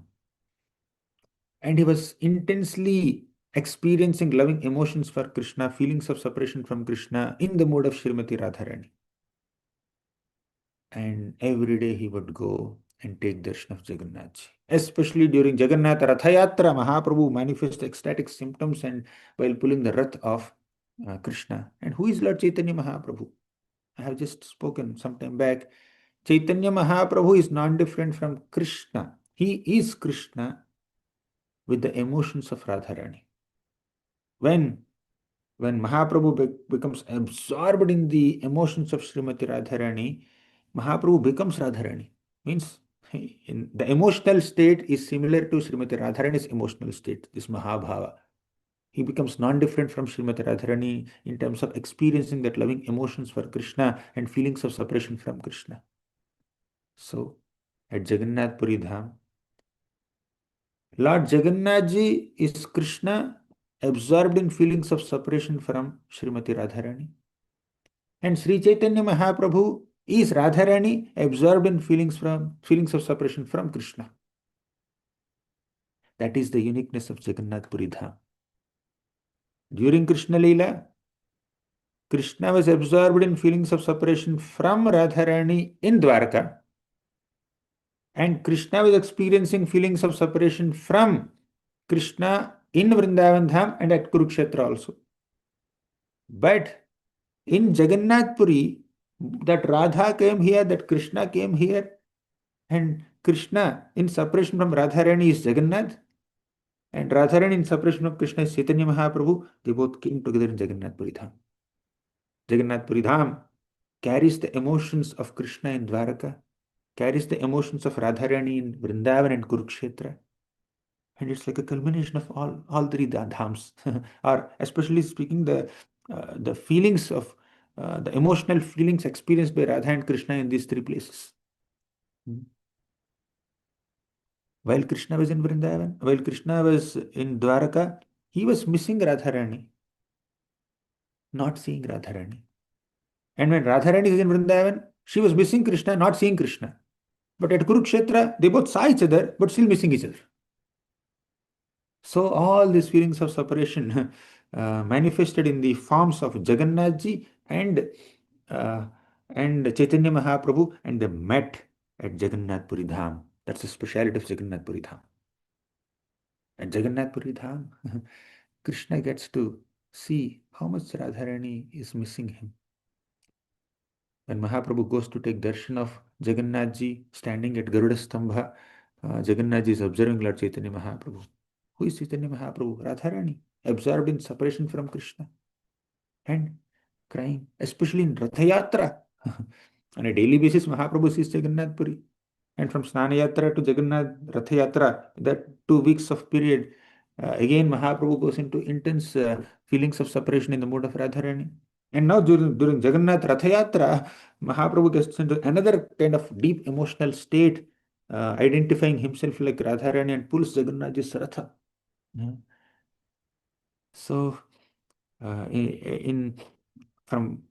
and he was intensely experiencing loving emotions for Krishna, feelings of separation from Krishna in the mode of Srimati Radharani. And every day he would go and take darshan of Jagannath. Especially during Jagannath Rathayatra, Mahaprabhu manifests ecstatic symptoms and while pulling the rath of Krishna. And who is Lord Chaitanya Mahaprabhu? I have just spoken some time back. Chaitanya Mahaprabhu is non-different from Krishna. He is Krishna with the emotions of Radharani. When when Mahaprabhu becomes absorbed in the emotions of Srimati Radharani, Mahaprabhu becomes Radharani. Means in the emotional state is similar to Srimati Radharani's emotional state, this Mahabhava. He becomes non-different from Srimati Radharani in terms of experiencing that loving emotions for Krishna and feelings of separation from Krishna. So, at Jagannath Puri Dham, Lord Jagannath Ji is Krishna absorbed in feelings of separation from Srimati Radharani. And Sri Chaitanya Mahaprabhu is Radharani absorbed in feelings of separation from Krishna. That is the uniqueness of Jagannath Puri Dham. During Krishna Leela, Krishna was absorbed in feelings of separation from Radharani in Dwarka, and Krishna was experiencing feelings of separation from Krishna in Vrindavan Dham and at Kurukshetra also. But in Jagannath Puri, that Radha came here, that Krishna came here, and Krishna in separation from Radharani is Jagannath, and Radharani in separation from Krishna is Chaitanya Mahaprabhu. They both came together in Jagannath Puri Dham. Jagannath Puri Dham carries the emotions of Krishna in Dwaraka, carries the emotions of Radharani in Vrindavan and Kurukshetra. And it's like a culmination of all three dhams, or especially speaking, the feelings of the emotional feelings experienced by Radha and Krishna in these three places. While Krishna was in Vrindavan, while Krishna was in Dwaraka, he was missing Radharani, not seeing Radharani. And when Radharani is in Vrindavan, she was missing Krishna, not seeing Krishna. But at Kurukshetra, they both saw each other, but still missing each other. So all these feelings of separation manifested in the forms of Jagannathji uh, and Chaitanya Mahaprabhu, and they met at Jagannath Puri Dham. That's the speciality of Jagannath Puri Dham. At Jagannath Puri Dham, Krishna gets to see how much Radharani is missing him. When Mahaprabhu goes to take darshan of Jagannathji standing at Garuda Stambha, Jagannathji is observing Lord Chaitanya Mahaprabhu. Who is Chaitanya Mahaprabhu? Radharani, absorbed in separation from Krishna and crying, especially in Rathayatra. On a daily basis, Mahaprabhu sees Jagannath Puri. And from Snana Yatra to Jagannath Rathayatra, that 2 weeks of period, again Mahaprabhu goes into intense feelings of separation in the mood of Radharani. And now during Jagannath Rathayatra, Mahaprabhu gets into another kind of deep emotional state, identifying himself like Radharani and pulls Jagannath's Ratha. So, in from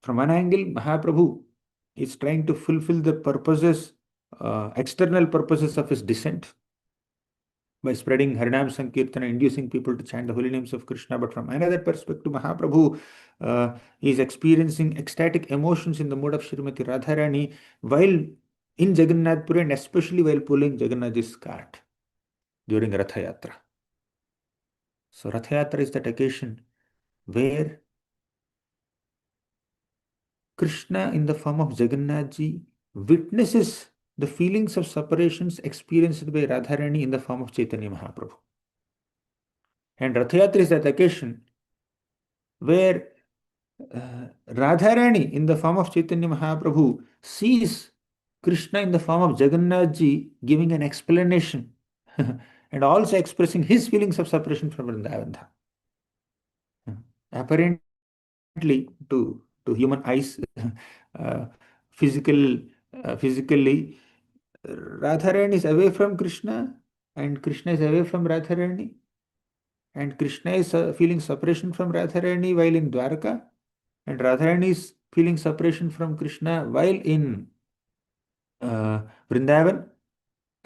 one angle, Mahaprabhu is trying to fulfill the purposes, external purposes of his descent by spreading Harinam Sankirtana, inducing people to chant the holy names of Krishna. But from another perspective, Mahaprabhu is experiencing ecstatic emotions in the mood of Srimati Radharani while in Jagannath Puri, and especially while pulling Jagannath's cart during Rathayatra. So Rathayatra is that occasion where Krishna in the form of Jagannathji witnesses the feelings of separations experienced by Radharani in the form of Chaitanya Mahaprabhu. And Rathayatra is that occasion where Radharani in the form of Chaitanya Mahaprabhu sees Krishna in the form of Jagannathji giving an explanation and also expressing his feelings of separation from Vrindavan. apparently to human eyes, uh, physical physically, Radharani is away from Krishna, and Krishna is away from Radharani, and Krishna is feeling separation from Radharani while in Dwarka, and Radharani is feeling separation from Krishna while in Vrindavan.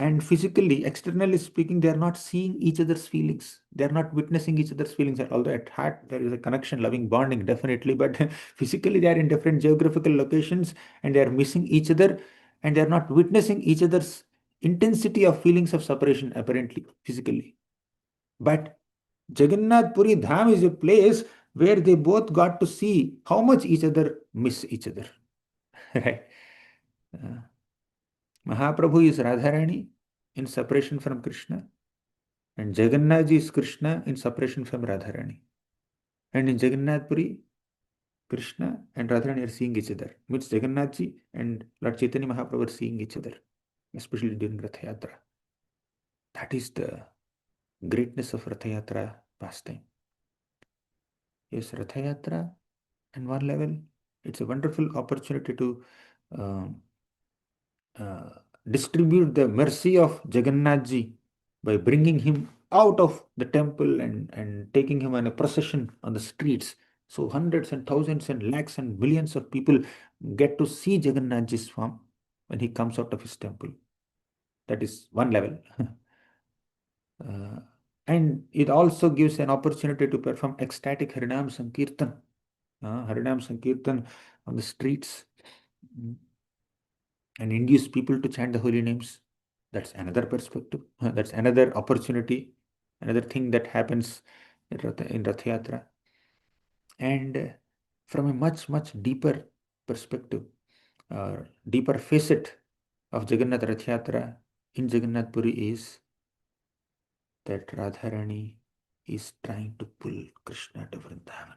And physically, externally speaking, they are not seeing each other's feelings. They are not witnessing each other's feelings. Although at heart there is a connection, loving bonding, definitely. But physically, they are in different geographical locations and they are missing each other, and they are not witnessing each other's intensity of feelings of separation, apparently, physically. But Jagannath Puri Dham is a place where they both got to see how much each other miss each other. Right? Uh, Mahaprabhu is Radharani in separation from Krishna, and Jagannath is Krishna in separation from Radharani. And in Jagannath Puri, Krishna and Radharani are seeing each other. Means Jagannathji and Lord Chaitanya Mahaprabhu are seeing each other, especially during Rath Yatra. That is the greatness of Rath Yatra pastime. Yes, Rath Yatra, on one level, it's a wonderful opportunity to um, uh, distribute the mercy of Jagannathji by bringing him out of the temple and taking him on a procession on the streets. So hundreds and thousands and lakhs and millions of people get to see Jagannathji's form when he comes out of his temple. That is one level. uh, and it also gives an opportunity to perform ecstatic Harinam Sankirtan. Harinam Sankirtan on the streets. Mm. And induce people to chant the holy names. That's another perspective. That's another opportunity, another thing that happens in Rath Yatra. And from a much, much deeper perspective, deeper facet of Jagannath Rath Yatra in Jagannath Puri is that Radharani is trying to pull Krishna to Vrindavan.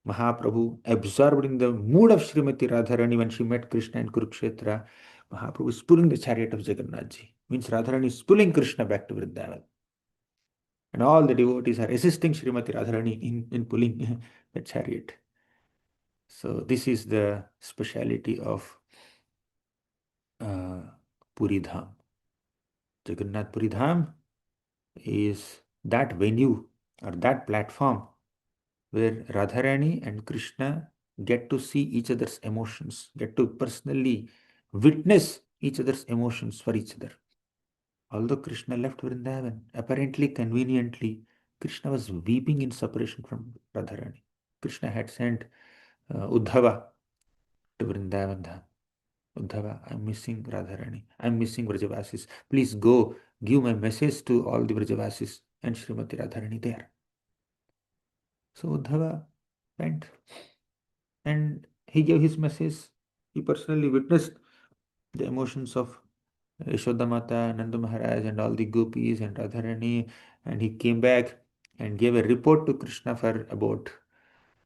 Mahaprabhu, absorbed in the mood of Srimati Radharani when she met Krishna in Kurukshetra, Mahaprabhu is pulling the chariot of Jagannathji. Means Radharani is pulling Krishna back to Vrindavan. And all the devotees are assisting Srimati Radharani in pulling the chariot. So this is the speciality of Puri Dham. Jagannath Puri Dham is that venue or that platform where Radharani and Krishna get to see each other's emotions, get to personally witness each other's emotions for each other. Although Krishna left Vrindavan, apparently conveniently, Krishna was weeping in separation from Radharani. Krishna had sent Uddhava to Vrindavan Dham. Uddhava, I'm missing Radharani. I'm missing Vrajavasis. Please go give my message to all the Vrajavasis and Srimati Radharani there. So Uddhava went and he gave his message. He personally witnessed the emotions of Yashoda Mata, Nanda Maharaj, and all the gopis and Radharani, and he came back and gave a report to Krishna for about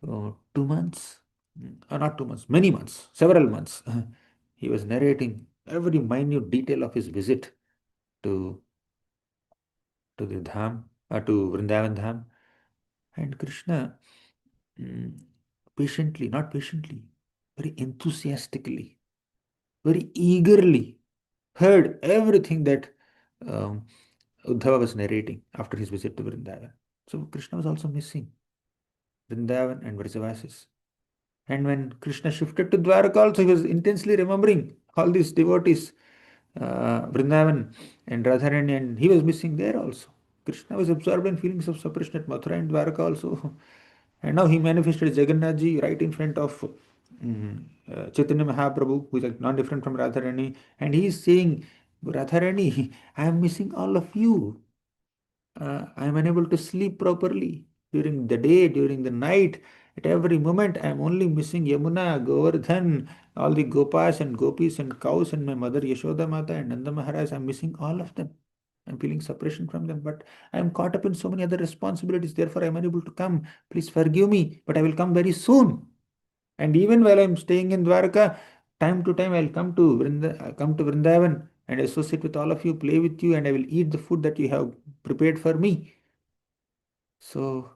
2 months, not 2 months, many months, several months. He was narrating every minute detail of his visit to the Dham, to Vrindavan Dham, and Krishna patiently, not patiently, very enthusiastically, very eagerly heard everything that um, Uddhava was narrating after his visit to Vrindavan. So Krishna was also missing Vrindavan and Vrajavasis. And when Krishna shifted to Dwaraka also, he was intensely remembering all these devotees, Vrindavan and Radharani, and he was missing there also. Krishna was absorbed in feelings of separation at Mathura and Dwaraka also. And now he manifested Jagannathji right in front of Chaitanya Mahaprabhu, who is like non-different from Radharani. And he is saying, Radharani, I am missing all of you. I am unable to sleep properly during the day, during the night. At every moment, I am only missing Yamuna, Govardhan, all the Gopas and Gopis and cows and my mother Yashoda Mata and Nanda Maharaj. I am missing all of them. I'm feeling separation from them, but I am caught up in so many other responsibilities. Therefore, I am unable to come. Please forgive me, but I will come very soon. And even while I'm staying in Dwarka, time to time I'll come to Vrindavan and associate with all of you, play with you, and I will eat the food that you have prepared for me. So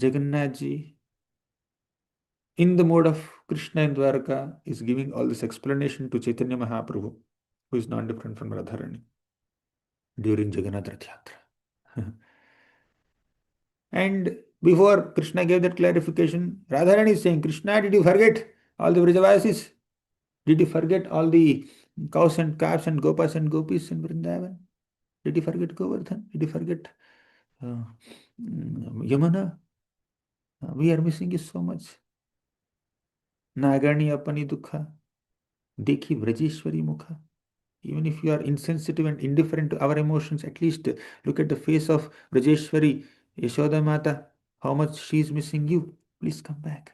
Jagannath ji, in the mode of Krishna in Dwarka, is giving all this explanation to Chaitanya Mahaprabhu, who is not different from Radharani during Jagannath Rath Yatra. And before Krishna gave that clarification, Radharani is saying, Krishna, did you forget all the Vrajavasis? Did you forget all the cows and calves and gopas and gopis in Vrindavan? Did you forget Govardhan? Did you forget uh, Yamuna? We are missing you so much. Nagani apani dukha, dekhi Vrajeshwari mukha. Even if you are insensitive and indifferent to our emotions, at least look at the face of Vrajeshwari, Yashoda Mata, how much she is missing you. Please come back.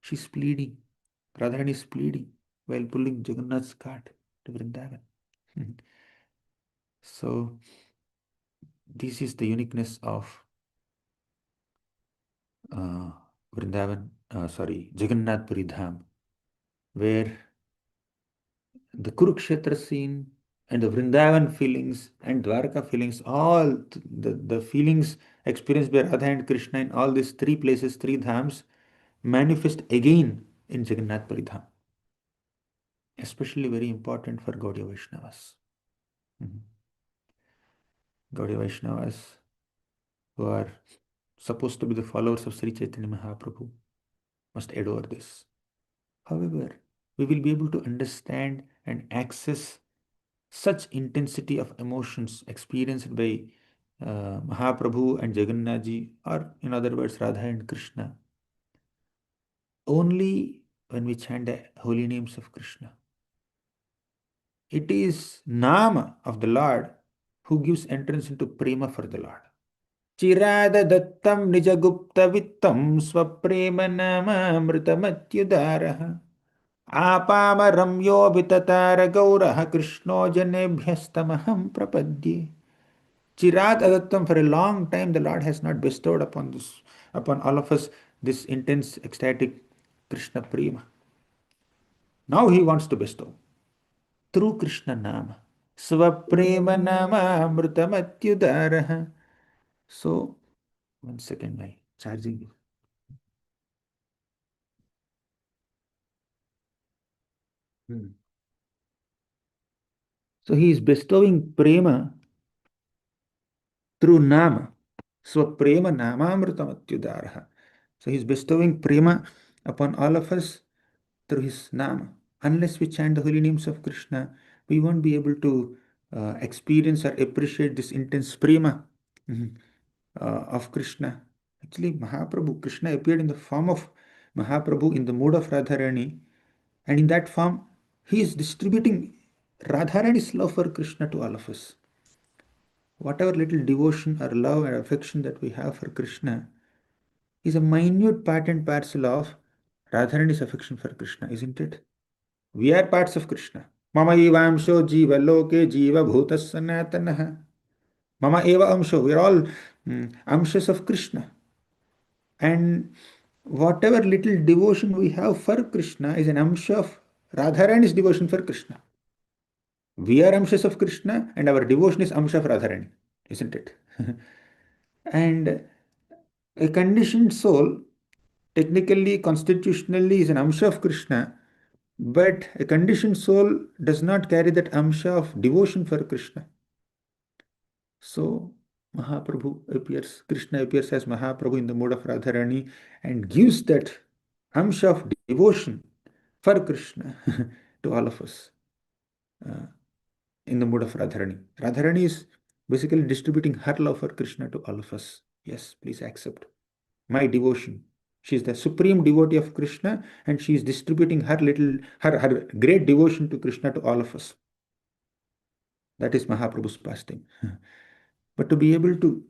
She's pleading. Radharani is pleading while pulling Jagannath's cart to Vrindavan. So, this is the uniqueness of uh, Jagannath Puri Dham, where the Kurukshetra scene and the Vrindavan feelings and Dwarka feelings, all the feelings experienced by Radha and Krishna in all these three places, three dhams, manifest again in Jagannath Puri Dham. Especially very important for Gaudiya Vaishnavas. Gaudiya Vaishnavas who are supposed to be the followers of Sri Chaitanya Mahaprabhu must adore this. However, we will be able to understand and access such intensity of emotions experienced by Mahaprabhu and Jagannathji, or in other words, Radha and Krishna, only when we chant the holy names of Krishna. It is Nama of the Lord who gives entrance into prema for the Lord. Chiradadattam nijaguptavittam swaprema namamritamatyudarah Apamaram yobitatara gaurah Krishno janebhyastamaham prapadye. Chirat adattam, for a long time the Lord has not bestowed upon all of us, this intense ecstatic Krishna prema. Now he wants to bestow through Krishna Nama. Swaprema Nama Amrutamatyudarah. So, 1 second, my charging. So he is bestowing prema through Nama. Swaprema Namamrutamatyudarah. So he is bestowing prema upon all of us through his Nama. Unless we chant the holy names of Krishna, we won't be able to experience or appreciate this intense prema of Krishna. Actually, Mahaprabhu, Krishna appeared in the form of Mahaprabhu in the mood of Radharani, and in that form, he is distributing Radharani's love for Krishna to all of us. Whatever little devotion or love and affection that we have for Krishna is a minute part and parcel of Radharani's affection for Krishna, isn't it? We are parts of Krishna. Mama eva amsho jiva loke jiva bhutas sanatanaha. Mama eva amsho. We are all amshas of Krishna. And whatever little devotion we have for Krishna is an amsha of Radharani's devotion for Krishna. We are amshas of Krishna and our devotion is amsha of Radharani, isn't it? And a conditioned soul, technically, constitutionally, is an amsha of Krishna, but a conditioned soul does not carry that amsha of devotion for Krishna. So Mahaprabhu appears, Krishna appears as Mahaprabhu in the mode of Radharani and gives that amsha of devotion for Krishna to all of us in the mode of Radharani. Radharani is basically distributing her love for Krishna to all of us. Yes, please accept my devotion. She is the supreme devotee of Krishna and she is distributing her great devotion to Krishna to all of us. That is Mahaprabhu's pastime. But to be able to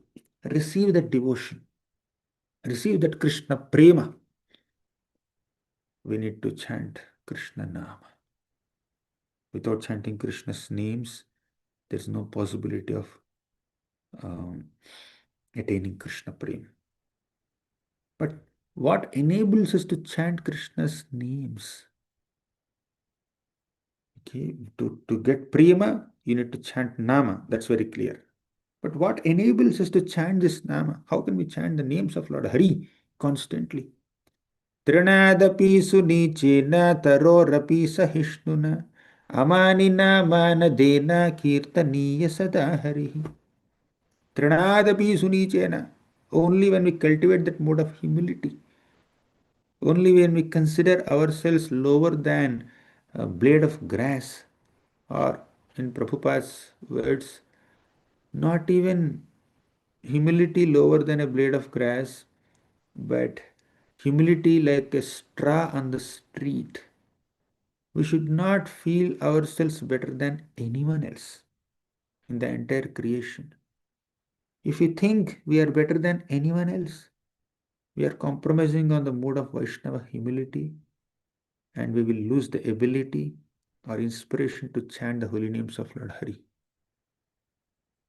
receive that devotion, receive that Krishna prema, we need to chant Krishna Nama. Without chanting Krishna's names, there is no possibility of attaining Krishna prema. But what enables us to chant Krishna's names? Okay, to get prema, you need to chant Nama. That's very clear. But what enables us to chant this Nama? How can we chant the names of Lord Hari constantly? Trinadapi sunicena tarorapi sahishnuna amanina manadena kirtaniya sada harihi. Trinadapi sunicena. Only when we cultivate that mode of humility, only when we consider ourselves lower than a blade of grass, or in Prabhupada's words, not even humility lower than a blade of grass, but humility like a straw on the street. We should not feel ourselves better than anyone else in the entire creation. If we think we are better than anyone else, we are compromising on the mode of Vaishnava humility, and we will lose the ability or inspiration to chant the holy names of Lord Hari.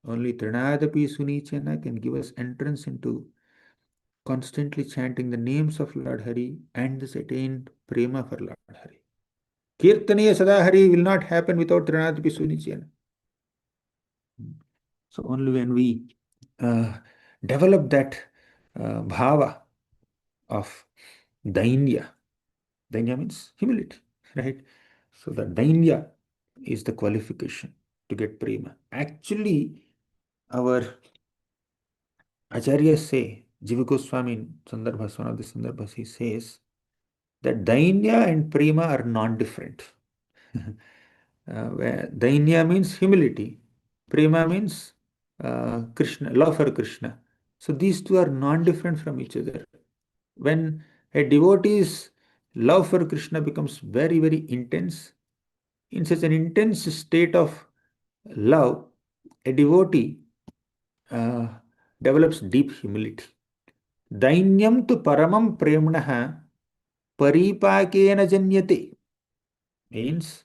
Only Trinadapi Sunichena can give us entrance into constantly chanting the names of Lord Hari and this attained prema for Lord Hari. Kirtaniya Sadahari will not happen without Trinadapi Sunichena. So only when we develop that bhava of dainya, dainya means humility, right? So the dainya is the qualification to get prema. Actually, our acharyas say, Jiva Goswami in Sandarbhas, one of the Sandarbhas, he says that dainya and prema are non-different. Where dainya means humility, prema means Krishna, love for Krishna. So these two are non-different from each other. When a devotee's love for Krishna becomes very, very intense, in such an intense state of love, a devotee uh, develops deep humility. Dainyam tu paramam premnaha paripakena janyate means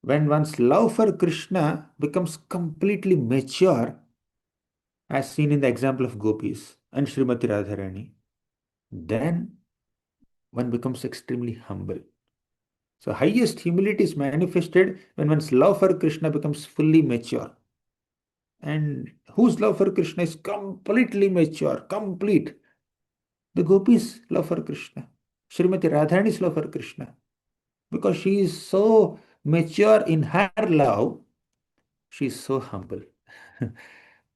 when one's love for Krishna becomes completely mature, as seen in the example of gopis and Srimati Radharani, then one becomes extremely humble. So, highest humility is manifested when one's love for Krishna becomes fully mature. And whose love for Krishna is completely mature, complete? The gopis' love for Krishna, Srimati Radharani's love for Krishna. Because she is so mature in her love, she is so humble.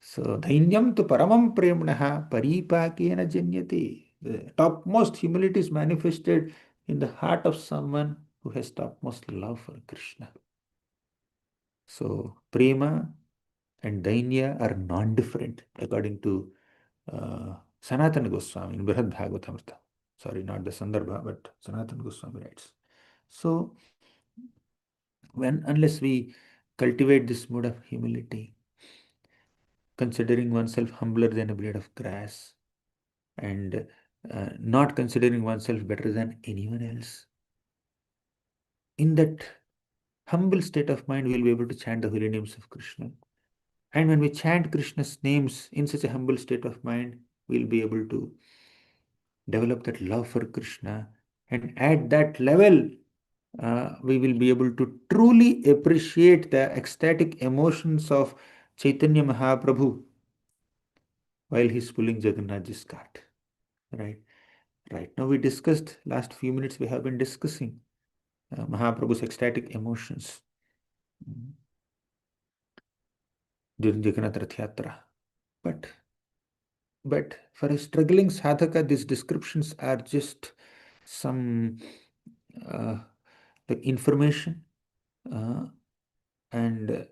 So, dhainyam tu paramam premnaha paripakena janyate. The topmost humility is manifested in the heart of someone who has topmost love for Krishna. So, prema and dainya are non-different according to Sanatana Goswami in Brihad Bhagavatamrita. Sorry, not the Sandarbha, but Sanatana Goswami writes. So, unless we cultivate this mood of humility, considering oneself humbler than a blade of grass, and not considering oneself better than anyone else, in that humble state of mind, we will be able to chant the holy names of Krishna. And when we chant Krishna's names in such a humble state of mind, we will be able to develop that love for Krishna. And at that level, we will be able to truly appreciate the ecstatic emotions of Chaitanya Mahaprabhu while he's pulling Jagannath's cart. Right? Right. Now we discussed, last few minutes we have been discussing Mahaprabhu's ecstatic emotions during Jagannath Rath Yatra. But for a struggling sadhaka, these descriptions are just some uh, like information, and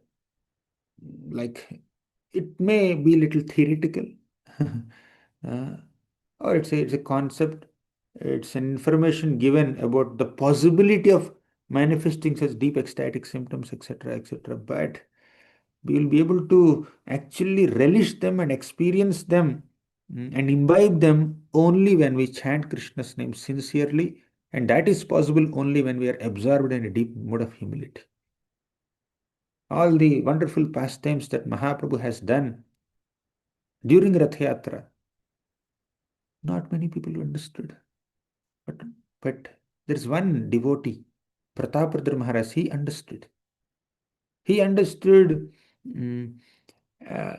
like it may be little theoretical, or it's a concept, it's an information given about the possibility of manifesting such deep ecstatic symptoms, etc., etc. But we will be able to actually relish them and experience them, and imbibe them only when we chant Krishna's name sincerely, and that is possible only when we are absorbed in a deep mode of humility. All the wonderful pastimes that Mahaprabhu has done during Rath Yatra, not many people understood. But there is one devotee, Pratapradra Maharaj, he understood. He understood mm, uh,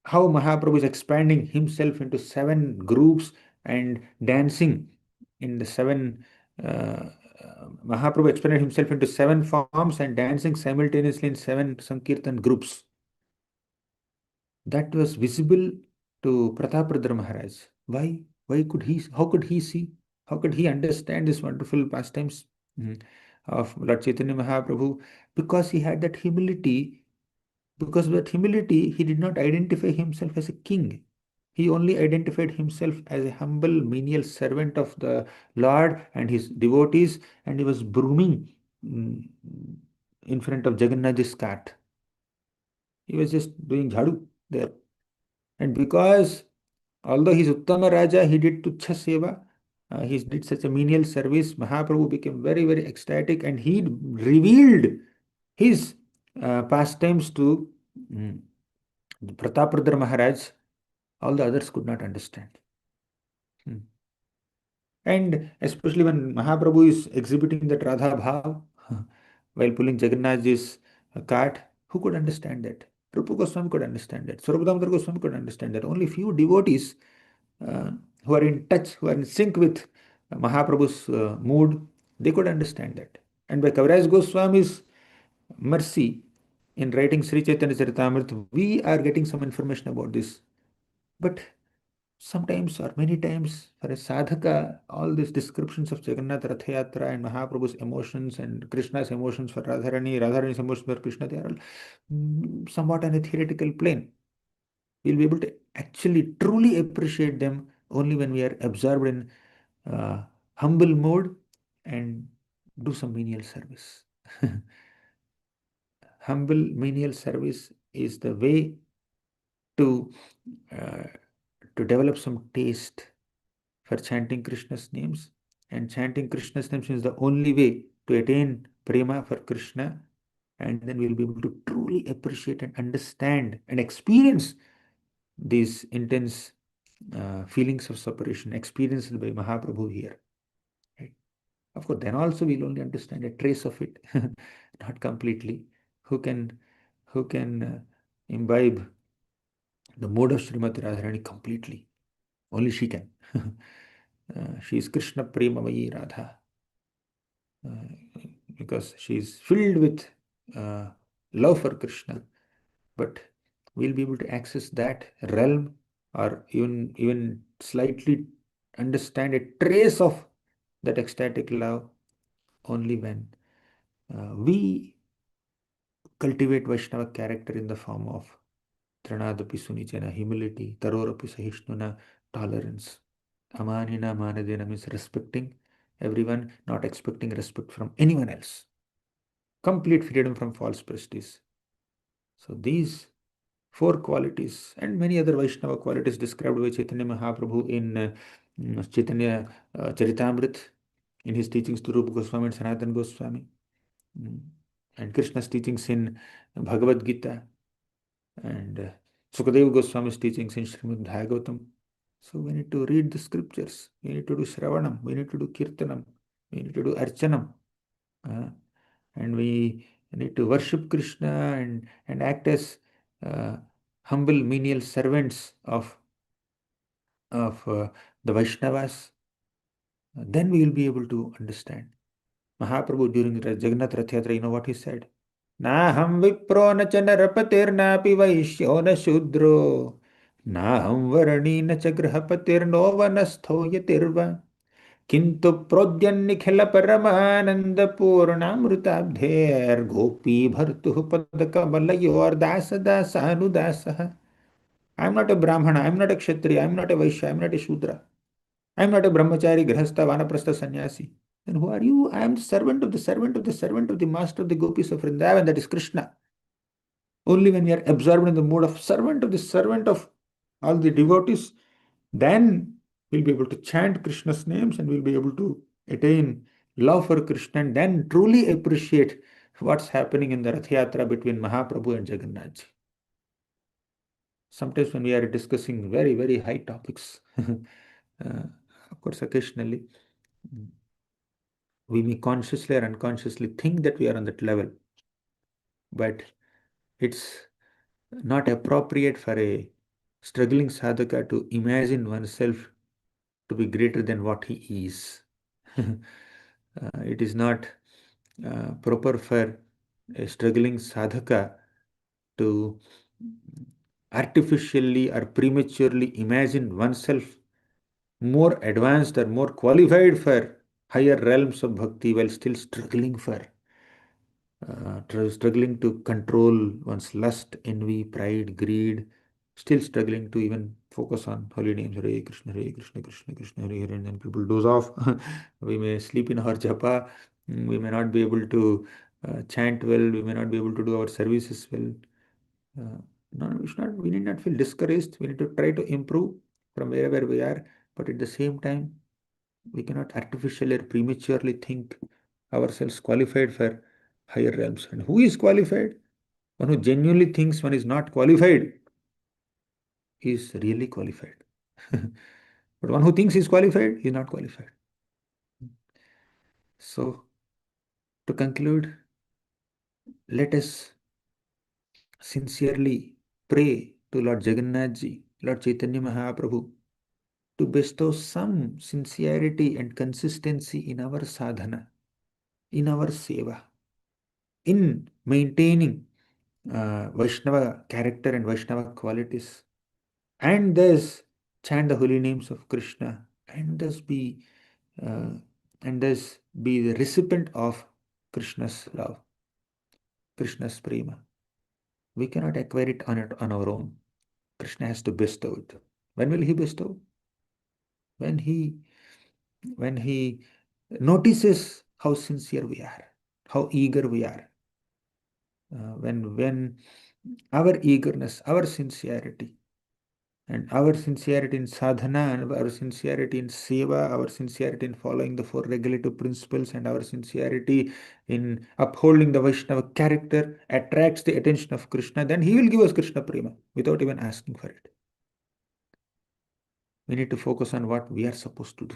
how Mahaprabhu is expanding himself into seven groups and dancing in the seven. Mahaprabhu expanded himself into seven forms and dancing simultaneously in seven Sankirtan groups. That was visible to Prataparudra Maharaj. Why? Why could he? How could he see? How could he understand these wonderful pastimes of Lord Chaitanya Mahaprabhu? Because he had that humility. Because of that humility, he did not identify himself as a king. He only identified himself as a humble, menial servant of the Lord and his devotees, and he was brooming mm, in front of Jagannath's cart. He was just doing jhadu there. And because, although he's Uttama Raja, he did Tuchha Seva, he did such a menial service, Mahaprabhu became very, very ecstatic and he revealed his pastimes to mm, Prataparudra Maharaj. All the others could not understand. Hmm. And especially when Mahaprabhu is exhibiting that Radha Bhav while pulling Jagannath's cart, who could understand that? Rupa Goswami could understand that. Sarvadamodar Goswami could understand that. Only few devotees uh, who are in touch, who are in sync with Mahaprabhu's mood, they could understand that. And by Kaviraj Goswami's mercy in writing Sri Chaitanya Charitamrita, we are getting some information about this. But sometimes or many times for a sadhaka, all these descriptions of Jagannath Ratha Yatra and Mahaprabhu's emotions and Krishna's emotions for Radharani, Radharani's emotions for Krishna, they are all somewhat on a theoretical plane. We'll be able to actually truly appreciate them only when we are absorbed in humble mode and do some menial service. Humble menial service is the way to uh, develop some taste for chanting Krishna's names. And chanting Krishna's names is the only way to attain prema for Krishna. And then we'll be able to truly appreciate and understand and experience these intense feelings of separation experienced by Mahaprabhu here. Right? Of course, then also we'll only understand a trace of it, not completely. Who can imbibe the mode of Srimati Radharani completely? Only she can. She is Krishna Premavayi Radha because she is filled with uh, love for Krishna. But we'll be able to access that realm or even slightly understand a trace of that ecstatic love only when we cultivate Vaishnava character in the form of Tranadapi Sunichana, humility, Tarorapi Sahishnuna, tolerance. Amanina Manadena means respecting everyone, not expecting respect from anyone else. Complete freedom from false prestige. So these four qualities and many other Vaishnava qualities described by Chaitanya Mahaprabhu in Chaitanya Charitamrit, in his teachings to Rupa Goswami and Sanatana Goswami, mm, and Krishna's teachings in Bhagavad Gita, and Sukadeva Goswami's teachings in Srimad Bhagavatam. So we need to read the scriptures, we need to do Sravanam, we need to do Kirtanam, we need to do Archanam, uh, and we need to worship Krishna and act as uh, humble menial servants of the Vaishnavas. Then we will be able to understand. Mahaprabhu during the Jagannath Rath Yatra, you know what he said? Naham vipro na cha narapatir napi vaishyo na shudro naham varani na cha grahapatir no vanastho yatirva किंतु प्रोद्यन्निखिल परमानंद पूर्णामृताब्धेर गोपी भर्तुः पदकमलयोर दास दासानुदासः. I am not a Brahmana, I am not a Kshatriya, I am not a Vaishya, I am not a Shudra, I am not a Brahmachari, Grihastha, Vanaprastha, Sannyasi. Then who are you? I am the servant of the servant of the servant of the master of the gopis of Vrindavan, that is Krishna. Only when we are absorbed in the mood of servant of the servant of all the devotees, then we'll be able to chant Krishna's names and we'll be able to attain love for Krishna and then truly appreciate what's happening in the Rath Yatra between Mahaprabhu and Jagannath. Sometimes when we are discussing very, very high topics, of course, occasionally we may consciously or unconsciously think that we are on that level, but it's not appropriate for a struggling sadhaka to imagine oneself to be greater than what he is. It is not proper for a struggling sadhaka to artificially or prematurely imagine oneself more advanced or more qualified for higher realms of bhakti while still struggling for struggling to control one's lust, envy, pride, greed, still struggling to even focus on holy names, Hare Krishna, Hare Krishna, Krishna Krishna, Hare Hare, and then people doze off. We may sleep in our japa, we may not be able to chant well, we may not be able to do our services well. No, we need not feel discouraged. We need to try to improve from wherever we are, but at the same time, we cannot artificially or prematurely think ourselves qualified for higher realms. And who is qualified? One who genuinely thinks one is not qualified is really qualified. But one who thinks is qualified is not qualified. So, to conclude, let us sincerely pray to Lord Jagannath Ji, Lord Chaitanya Mahaprabhu, to bestow some sincerity and consistency in our sadhana, in our seva, in maintaining Vaishnava character and Vaishnava qualities, and thus chant the holy names of Krishna, uh, and thus be the recipient of Krishna's love, Krishna's prema. We cannot acquire it on our own. Krishna has to bestow it. When will he bestow? When he notices how sincere we are, how eager we are. When our eagerness, our sincerity, and our sincerity in sadhana, and our sincerity in seva, our sincerity in following the four regulative principles, and our sincerity in upholding the Vaishnava character attracts the attention of Krishna, then he will give us Krishna prema without even asking for it. We need to focus on what we are supposed to do.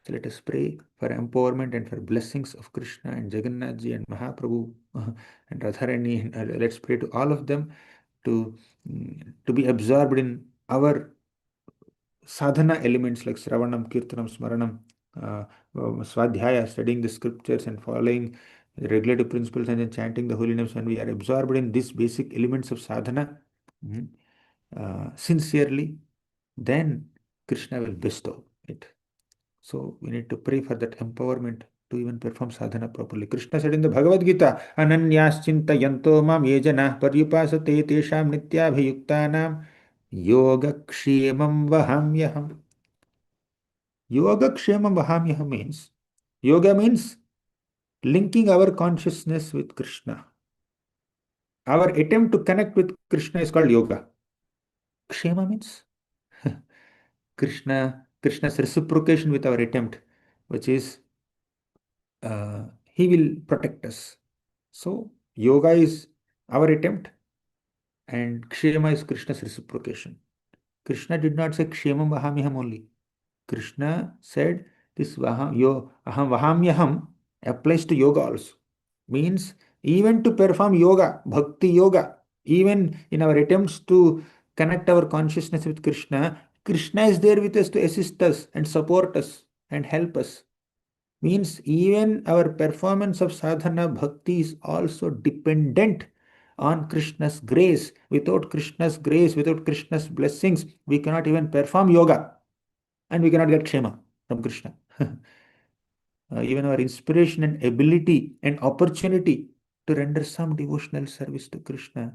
So let us pray for empowerment and for blessings of Krishna and Jagannath Ji and Mahaprabhu and Radharani. And let's pray to all of them to, to be absorbed in our sadhana elements like Sravanam, Kirtanam, Smaranam, Swadhyaya, studying the scriptures and following the regulative principles and then chanting the holy names. When we are absorbed in these basic elements of sadhana sincerely, then Krishna will bestow it. So we need to pray for that empowerment to even perform sadhana properly. Krishna said in the Bhagavad Gita, Ananyaschinta yanto mam yejana paryupasate tesham nityabhayuktanam yogakshemam vahamyaham. Yogakshemam vahamyaham means, yoga means linking our consciousness with Krishna. Our attempt to connect with Krishna is called yoga. Kshema means Krishna's reciprocation with our attempt, which is he will protect us. So yoga is our attempt and Kshema is Krishna's reciprocation. Krishna did not say Kshemam Vahamyaham only. Krishna said this Aham Vahamyaham applies to yoga also. Means even to perform yoga, bhakti yoga, even in our attempts to connect our consciousness with Krishna, Krishna is there with us to assist us and support us and help us. Means even our performance of sadhana bhakti is also dependent on Krishna's grace. Without Krishna's grace, without Krishna's blessings, we cannot even perform yoga and we cannot get kshema from Krishna. Even our inspiration and ability and opportunity to render some devotional service to Krishna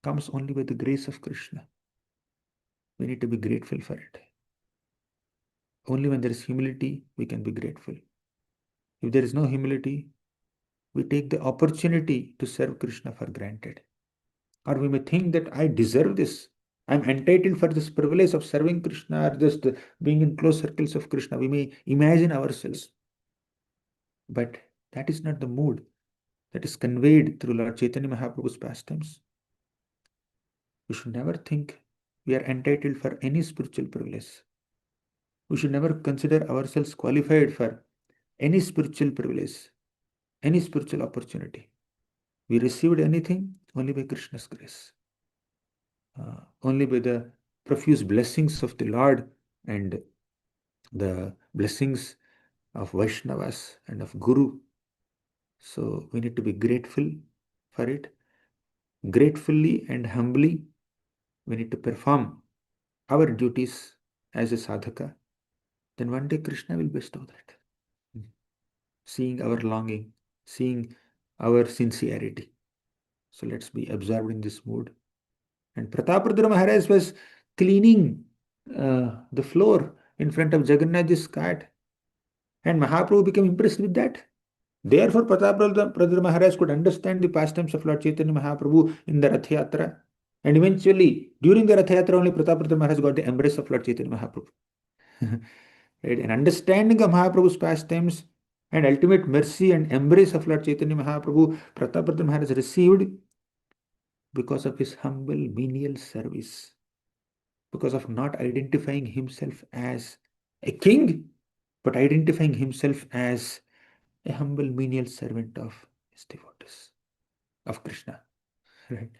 comes only by the grace of Krishna. We need to be grateful for it. Only when there is humility, we can be grateful. If there is no humility, we take the opportunity to serve Krishna for granted. Or we may think that I deserve this. I'm entitled for this privilege of serving Krishna or just being in close circles of Krishna. We may imagine ourselves. But that is not the mood that is conveyed through Lord Chaitanya Mahaprabhu's pastimes. We should never think we are entitled for any spiritual privilege. We should never consider ourselves qualified for any spiritual privilege, any spiritual opportunity. We received anything only by Krishna's grace, only by the profuse blessings of the Lord and the blessings of Vaishnavas and of Guru. So we need to be grateful for it. Gratefully and humbly, we need to perform our duties as a sadhaka. Then one day Krishna will bestow that. Seeing our longing, seeing our sincerity. So let's be absorbed in this mood. And Prataparudra Maharaj was cleaning the floor in front of Jagannath's cart. And Mahaprabhu became impressed with that. Therefore, Prataparudra Maharaj could understand the pastimes of Lord Chaitanya Mahaprabhu in the Rath Yatra. And eventually, during the Rath Yatra, only Prataparudra Maharaj got the embrace of Lord Chaitanya Mahaprabhu. Right? An understanding of Mahaprabhu's pastimes and ultimate mercy and embrace of Lord Chaitanya Mahaprabhu, Prataparudra Maharaj received because of his humble menial service, because of not identifying himself as a king, but identifying himself as a humble menial servant of his devotees, of Krishna. Right?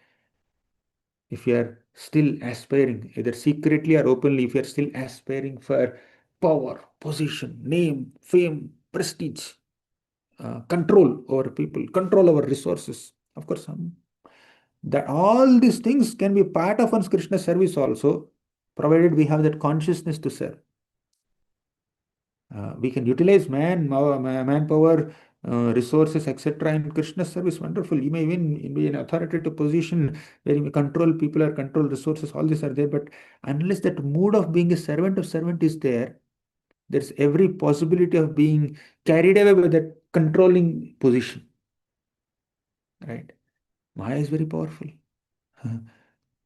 If you are still aspiring, either secretly or openly, if you are still aspiring for power, position, name, fame, prestige, control over people, control over resources, of course, that all these things can be part of one's Krishna service also, provided we have that consciousness to serve. We can utilize manpower, resources, etc. in Krishna's service. Wonderful. You may even be in authoritative position where you may control people or control resources. All these are there, but unless that mood of being a servant of servant is there, there's every possibility of being carried away by that controlling position. Right? Maya is very powerful.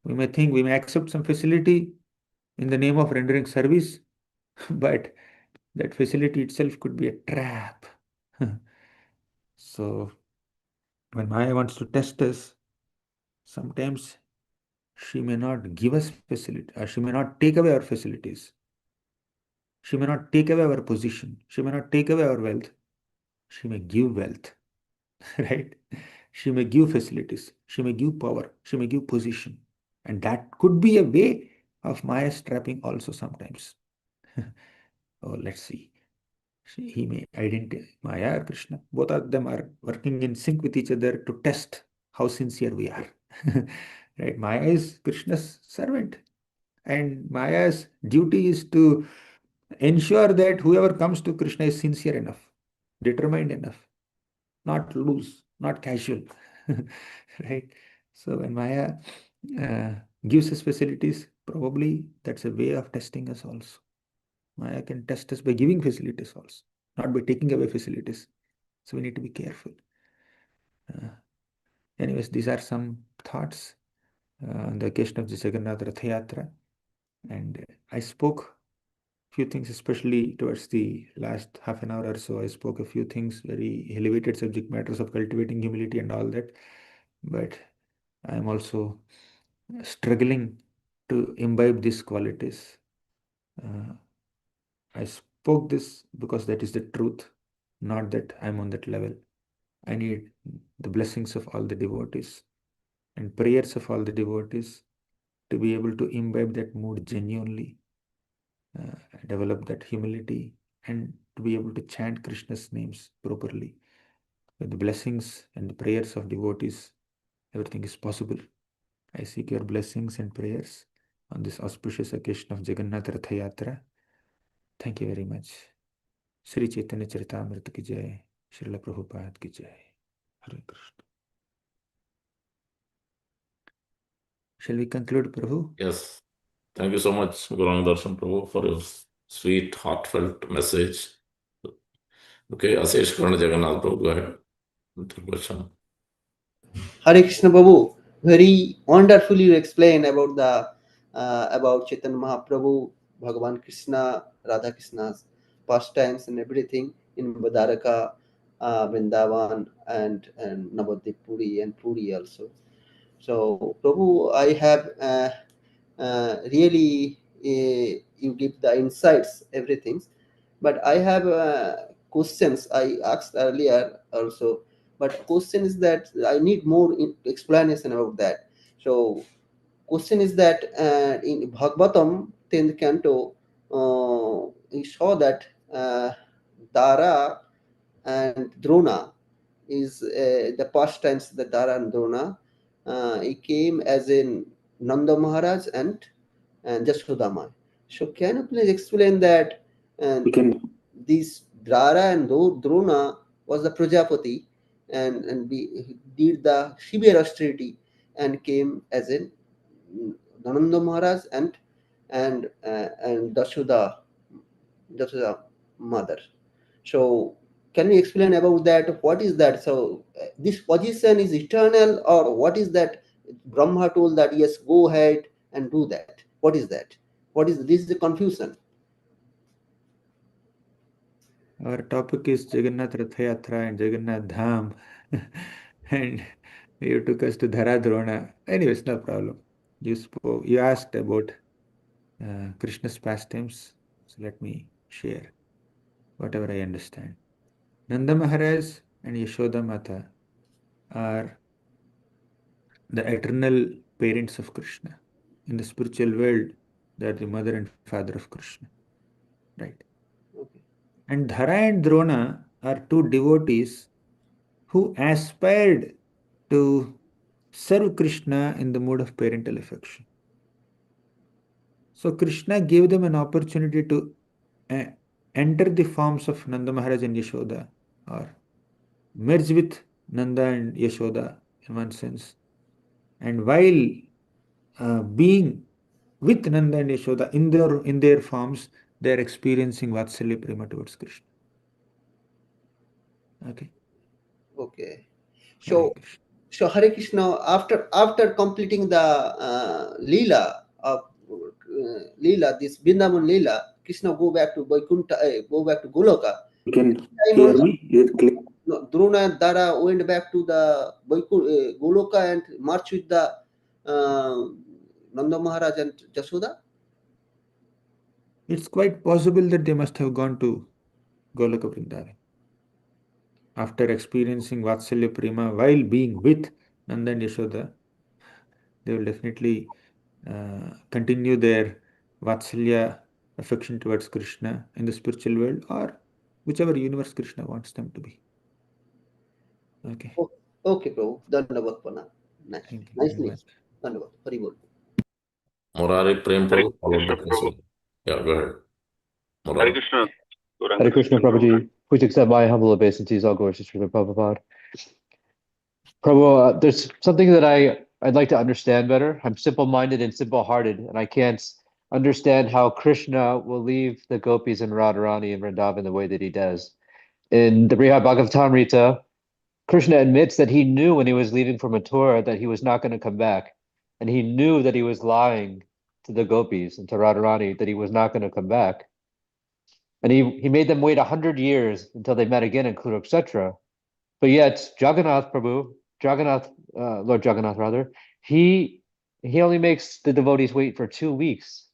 We may think we may accept some facility in the name of rendering service, but that facility itself could be a trap. So, when Maya wants to test us, sometimes she may not give us facility, or she may not take away our facilities. She may not take away our position. She may not take away our wealth. She may give wealth, right? She may give facilities. She may give power. She may give position. And that could be a way of Maya's trapping also sometimes. Oh, let's see. He may identify Maya or Krishna. Both of them are working in sync with each other to test how sincere we are. Right? Maya is Krishna's servant, and Maya's duty is to ensure that whoever comes to Krishna is sincere enough, determined enough, not loose, not casual. Right? So when Maya gives us facilities, probably that's a way of testing us also. Maya can test us by giving facilities also, not by taking away facilities. So we need to be careful. Uh, Anyways, these are some thoughts on the occasion of the Jagannath Rath Yatra. And I spoke few things, especially towards the last half an hour or so. I spoke a few things, very elevated subject matters of cultivating humility and all that. But I am also struggling to imbibe these qualities. I spoke this because that is the truth, not that I'm on that level. I need the blessings of all the devotees and prayers of all the devotees to be able to imbibe that mood genuinely, develop that humility, and to be able to chant Krishna's names properly. With the blessings and the prayers of devotees, everything is possible. I seek your blessings and prayers on this auspicious occasion of Jagannath Rath Yatra. Thank you very much. Sri Chaitanya Charitamrita ki jai, Srila Prabhupada ki jai. Hare Krishna. Shall we conclude, Prabhu? Yes. Thank you so much, Gauranga Darshan Prabhu, for your sweet, heartfelt message. Okay, Ashish Karna Jagannath Prabhu, go ahead with the question. Hare Krishna Babu, very wonderfully you explain about the about Chaitanya Mahaprabhu, Bhagavan Krishna, Radha Krishna's pastimes and everything in Badaraka, Vrindavan, and Navadvip Puri and Puri also. So Prabhu, I have really you give the insights, everything, but I have questions I asked earlier also. But question is that I need more explanation about that. So question is that in Bhagavatam 10th canto, we saw that Dara and Drona is the past tense, the Dara and Drona. He came as in Nanda Maharaj and Jashodama. So can you please explain that this Dara and Drona was the Prajapati and he did the severe austerity and came as in Nanda Maharaj and Dashoda mother. So can you explain about that? What is that? So this position is eternal, or what is that? Brahma told that yes, go ahead and do that. What is that? What is this? Is the confusion. Our topic is Jagannath Rath Yatra and Jagannath Dham. And you took us to Dharadrona. Anyways, no problem. You asked about Krishna's pastimes. So let me share whatever I understand. Nanda Maharaj and Yashoda Mata are the eternal parents of Krishna. In the spiritual world, they are the mother and father of Krishna. Right. Okay. And Dhara and Drona are two devotees who aspired to serve Krishna in the mood of parental affection. So Krishna gave them an opportunity to uh, enter the forms of Nanda Maharaj and Yashoda, or merge with Nanda and Yashoda in one sense. And while being with Nanda and Yashoda in their forms, they are experiencing Vatsalya Prema towards Krishna. Okay. Okay. Hare So Krishna. so Hare Krishna, after completing the Leela of Leela, this Vrindavan Leela, Krishna go back to Vaikuntha, go back to Goloka. You can Time hear also, me? You're clear. no, Drona and Dara went back to the Goloka and marched with the uh, Nanda Maharaj and Jashoda. It's quite possible that they must have gone to Goloka Vrindavan after experiencing Vatsalya Prema while being with Nanda and Yashoda. They will definitely continue their Vatsalya affection towards Krishna in the spiritual world, or whichever universe Krishna wants them to be. Okay. Okay, bro. Dhanyavad Pana. Nice. Thank you Nice very news. much. Dhanyavad. Hari bol. Murari Prem Prabhu, followed by Prince. Yeah, go ahead. Hare Murari. Krishna. Hare Krishna, Prabhuji. Please accept my humble obeisances. All glories to Srila Prabhupada. Prabhu, there's something that I'd like to understand better. I'm simple-minded and simple-hearted, and I can't understand how Krishna will leave the gopis and Radharani and Vrindavan the way that he does. In the Brihad Bhagavatamrita, Krishna admits that he knew when he was leaving for Mathura that he was not going to come back. And he knew that he was lying to the gopis and to Radharani that he was not going to come back. And he made them wait 100 years until they met again in Kurukshetra. But yet Jagannath Prabhu, Lord Jagannath rather, he only makes the devotees wait for 2 weeks.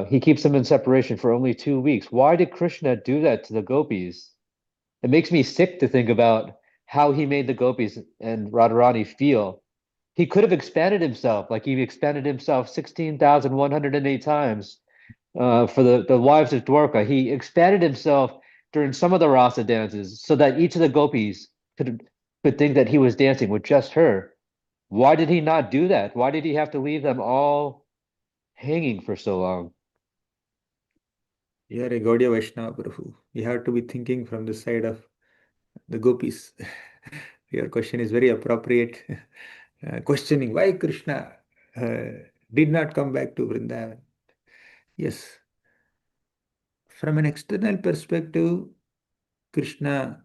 He keeps them in separation for only 2 weeks. Why did Krishna do that to the gopis? It makes me sick to think about how he made the gopis and Radharani feel. He could have expanded himself, like he expanded himself 16,108 times for the wives of Dwarka. He expanded himself during some of the rasa dances so that each of the gopis could think that he was dancing with just her. Why did he not do that? Why did he have to leave them all hanging for so long? You are a Gaudiya Vaishnava Prabhu. You have to be thinking from the side of the gopis. Your question is very appropriate. Questioning why Krishna did not come back to Vrindavan. Yes, from an external perspective, Krishna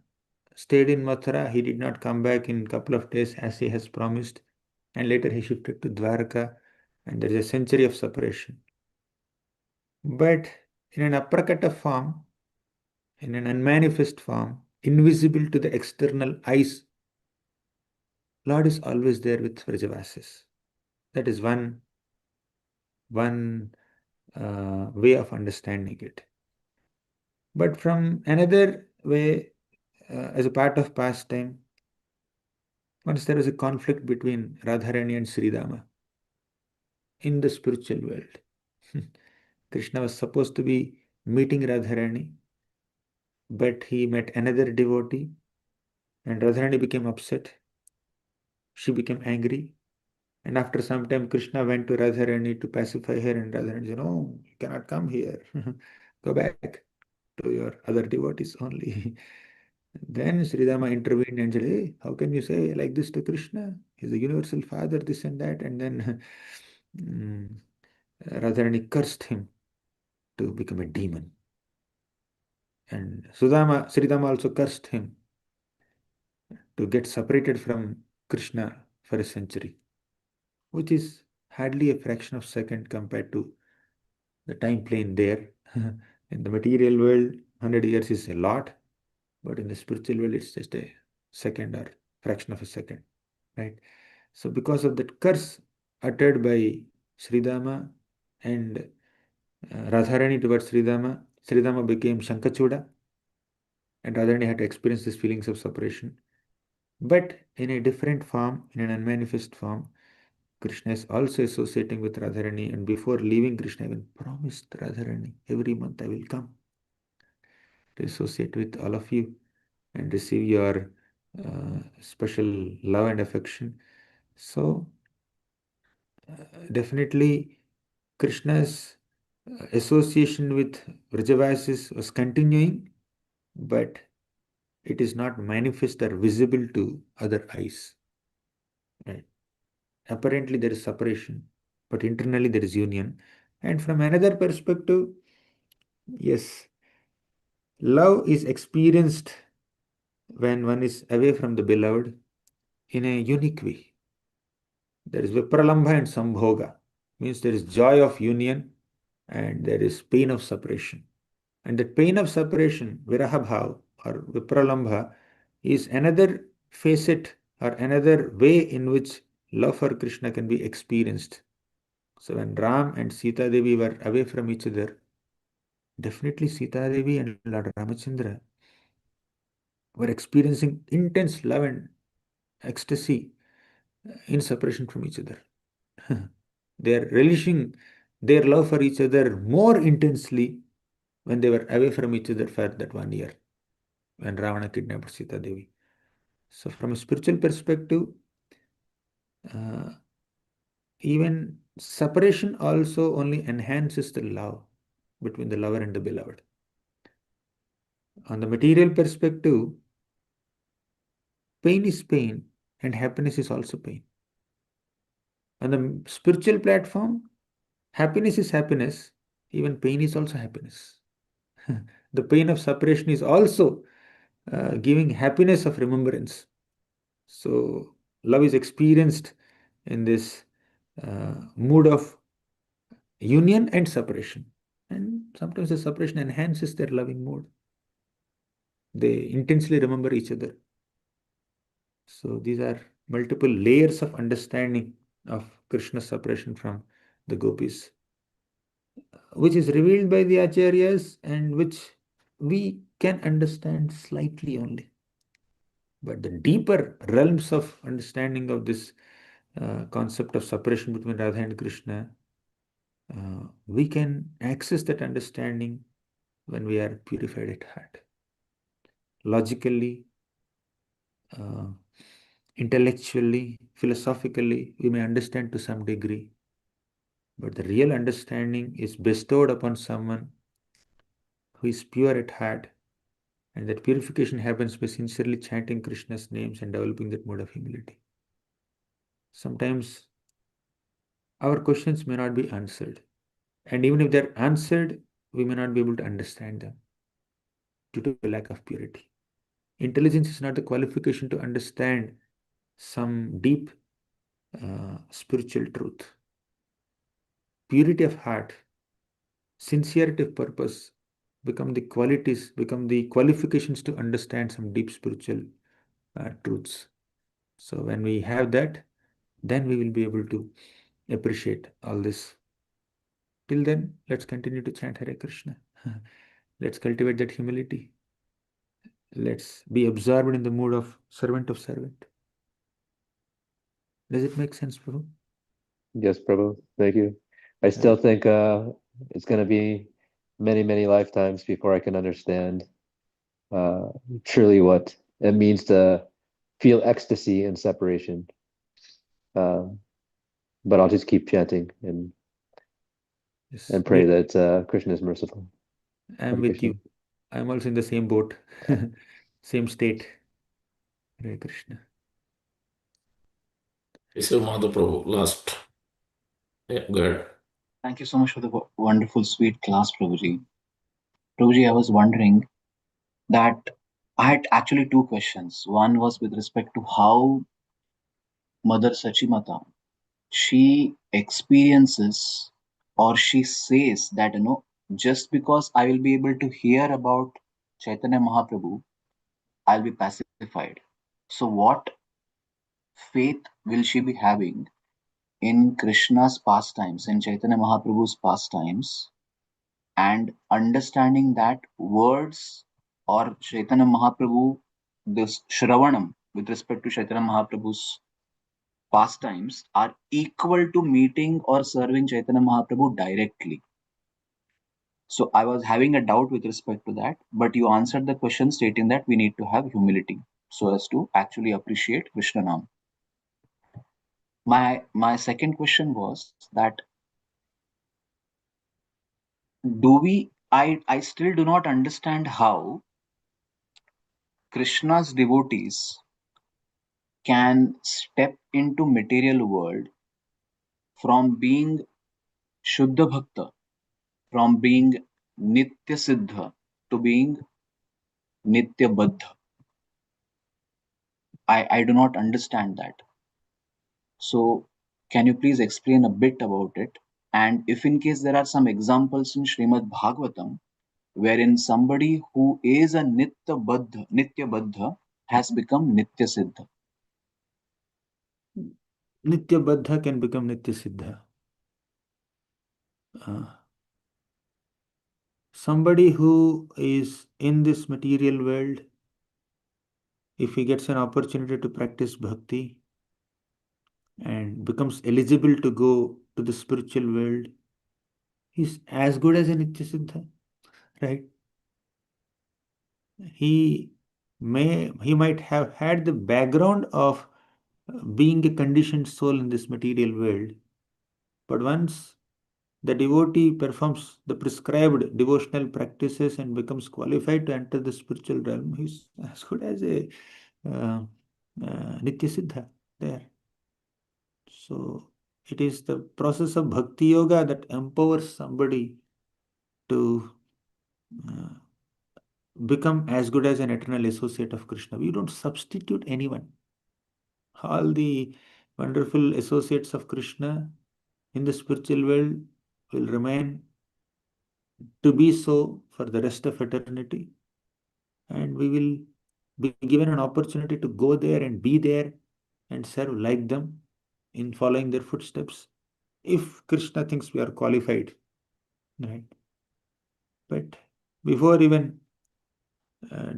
stayed in Mathura. He did not come back in a couple of days as he has promised. And later he shifted to Dwarka, and there is a century of separation. But in an aprakata form, in an unmanifest form, invisible to the external eyes, Lord is always there with Vrajavasis. That is one way of understanding it. But from another way, as a part of pastime, once there was a conflict between Radharani and Sridhama. in the spiritual world. Krishna was supposed to be meeting Radharani, but he met another devotee, and Radharani became upset. She became angry. And after some time, Krishna went to Radharani to pacify her, and Radharani said, "No, you cannot come here. Go back to your other devotees only." Then Sridhama intervened and said, "Hey, how can you say like this to Krishna? He's the universal father, this and that." And then mm, Radharani cursed him to become a demon. And Sridhama also cursed him to get separated from Krishna for a century, which is hardly a fraction of a second compared to the time plane there. In the material world, 100 years is a lot, but in the spiritual world, it's just a second or fraction of a second, right? So, because of that curse uttered by Sridhama and Radharani towards Sridhama, Sridhama became Shankachuda, and Radharani had to experience these feelings of separation. But in a different form, in an unmanifest form, Krishna is also associating with Radharani, and before leaving, Krishna even promised Radharani, every month I will come to associate with all of you and receive your special love and affection. So, definitely, Krishna's association with Vrajavasis was continuing, but it is not manifest or visible to other eyes. Right? Apparently, there is separation, but internally there is union. And from another perspective, yes, love is experienced when one is away from the beloved in a unique way. There is Vipralambha and Sambhoga, means there is joy of union and there is pain of separation. And that pain of separation, Viraha Bhav or Vipralambha, is another facet or another way in which love for Krishna can be experienced. So when Ram and Sita Devi were away from each other, definitely Sita Devi and Lord Ramachandra were experiencing intense love and ecstasy in separation from each other. They are relishing their love for each other more intensely when they were away from each other for that 1 year when Ravana kidnapped Sita Devi. So, from a spiritual perspective, uh, even separation also only enhances the love between the lover and the beloved. On the material perspective, pain is pain and happiness is also pain. On the spiritual platform, happiness is happiness, even pain is also happiness. The pain of separation is also giving happiness of remembrance. So, love is experienced in this mood of union and separation. And sometimes the separation enhances their loving mood. They intensely remember each other. So, these are multiple layers of understanding of Krishna's separation from the gopis, which is revealed by the acharyas and which we can understand slightly only. But the deeper realms of understanding of this concept of separation between Radha and Krishna, we can access that understanding when we are purified at heart. Logically, uh, intellectually, philosophically, we may understand to some degree, but the real understanding is bestowed upon someone who is pure at heart, and that purification happens by sincerely chanting Krishna's names and developing that mode of humility. Sometimes our questions may not be answered, and even if they're answered, we may not be able to understand them due to lack of purity. Intelligence is not the qualification to understand some deep spiritual truth. Purity of heart, sincerity of purpose become the qualities, become the qualifications to understand some deep spiritual truths. So when we have that, then we will be able to appreciate all this. Till then, let's continue to chant Hare Krishna. Let's cultivate that humility. Let's be absorbed in the mood of servant of servant. Does it make sense, Prabhu? Yes, Prabhu. Thank you. I still think it's going to be many, many lifetimes before I can understand uh, truly what it means to feel ecstasy in separation. Um, but I'll just keep chanting Yes, and pray that Krishna is merciful. I'm Hare with Krishna. you. I'm also in the same boat, same state. Hare Krishna. Is your Mother Prabhu last? Yeah, go ahead. Thank you so much for the wonderful, sweet class, Prabhuji. Prabhuji, I was wondering that I had actually two questions. One was with respect to how Mother Sachimata, she experiences or she says that, just because I will be able to hear about Chaitanya Mahaprabhu, I'll be pacified. So, what faith will she be having in Krishna's pastimes, in Chaitanya Mahaprabhu's pastimes, and understanding that words or Chaitanya Mahaprabhu, this Shravanam with respect to Chaitanya Mahaprabhu's pastimes are equal to meeting or serving Chaitanya Mahaprabhu directly. So I was having a doubt with respect to that, but you answered the question stating that we need to have humility so as to actually appreciate Krishna Nam. My second question was that do we I still do not understand how Krishna's devotees can step into material world from being Shuddha Bhakta, from being Nitya Siddha to being Nitya Baddha. I do not understand that. So can you please explain a bit about it? And if in case there are some examples in Srimad Bhagavatam wherein somebody who is a Nitya Baddha has become Nitya Siddha. Nitya Baddha can become Nitya Siddha. Somebody who is in this material world, if he gets an opportunity to practice bhakti and becomes eligible to go to the spiritual world, he's as good as a Nitya Siddha, right? He might have had the background of being a conditioned soul in this material world, but once the devotee performs the prescribed devotional practices and becomes qualified to enter the spiritual realm, he's as good as a uh, Nitya Siddha there. So it is the process of Bhakti Yoga that empowers somebody to uh, become as good as an eternal associate of Krishna. We don't substitute anyone. All the wonderful associates of Krishna in the spiritual world will remain to be so for the rest of eternity. And we will be given an opportunity to go there and be there and serve like them in following their footsteps if Krishna thinks we are qualified. Right? But before even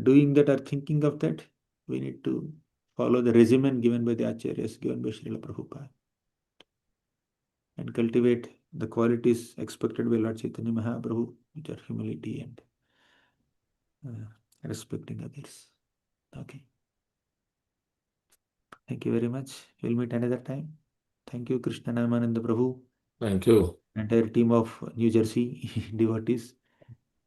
doing that or thinking of that, we need to follow the regimen given by the Acharyas, given by Srila Prabhupada, and cultivate the qualities expected by Lord Chaitanya Mahaprabhu, which are humility and respecting others. Okay. Thank you very much. We'll meet another time. Thank you, Krishna Namananda Prabhu. Thank you. Entire team of New Jersey devotees.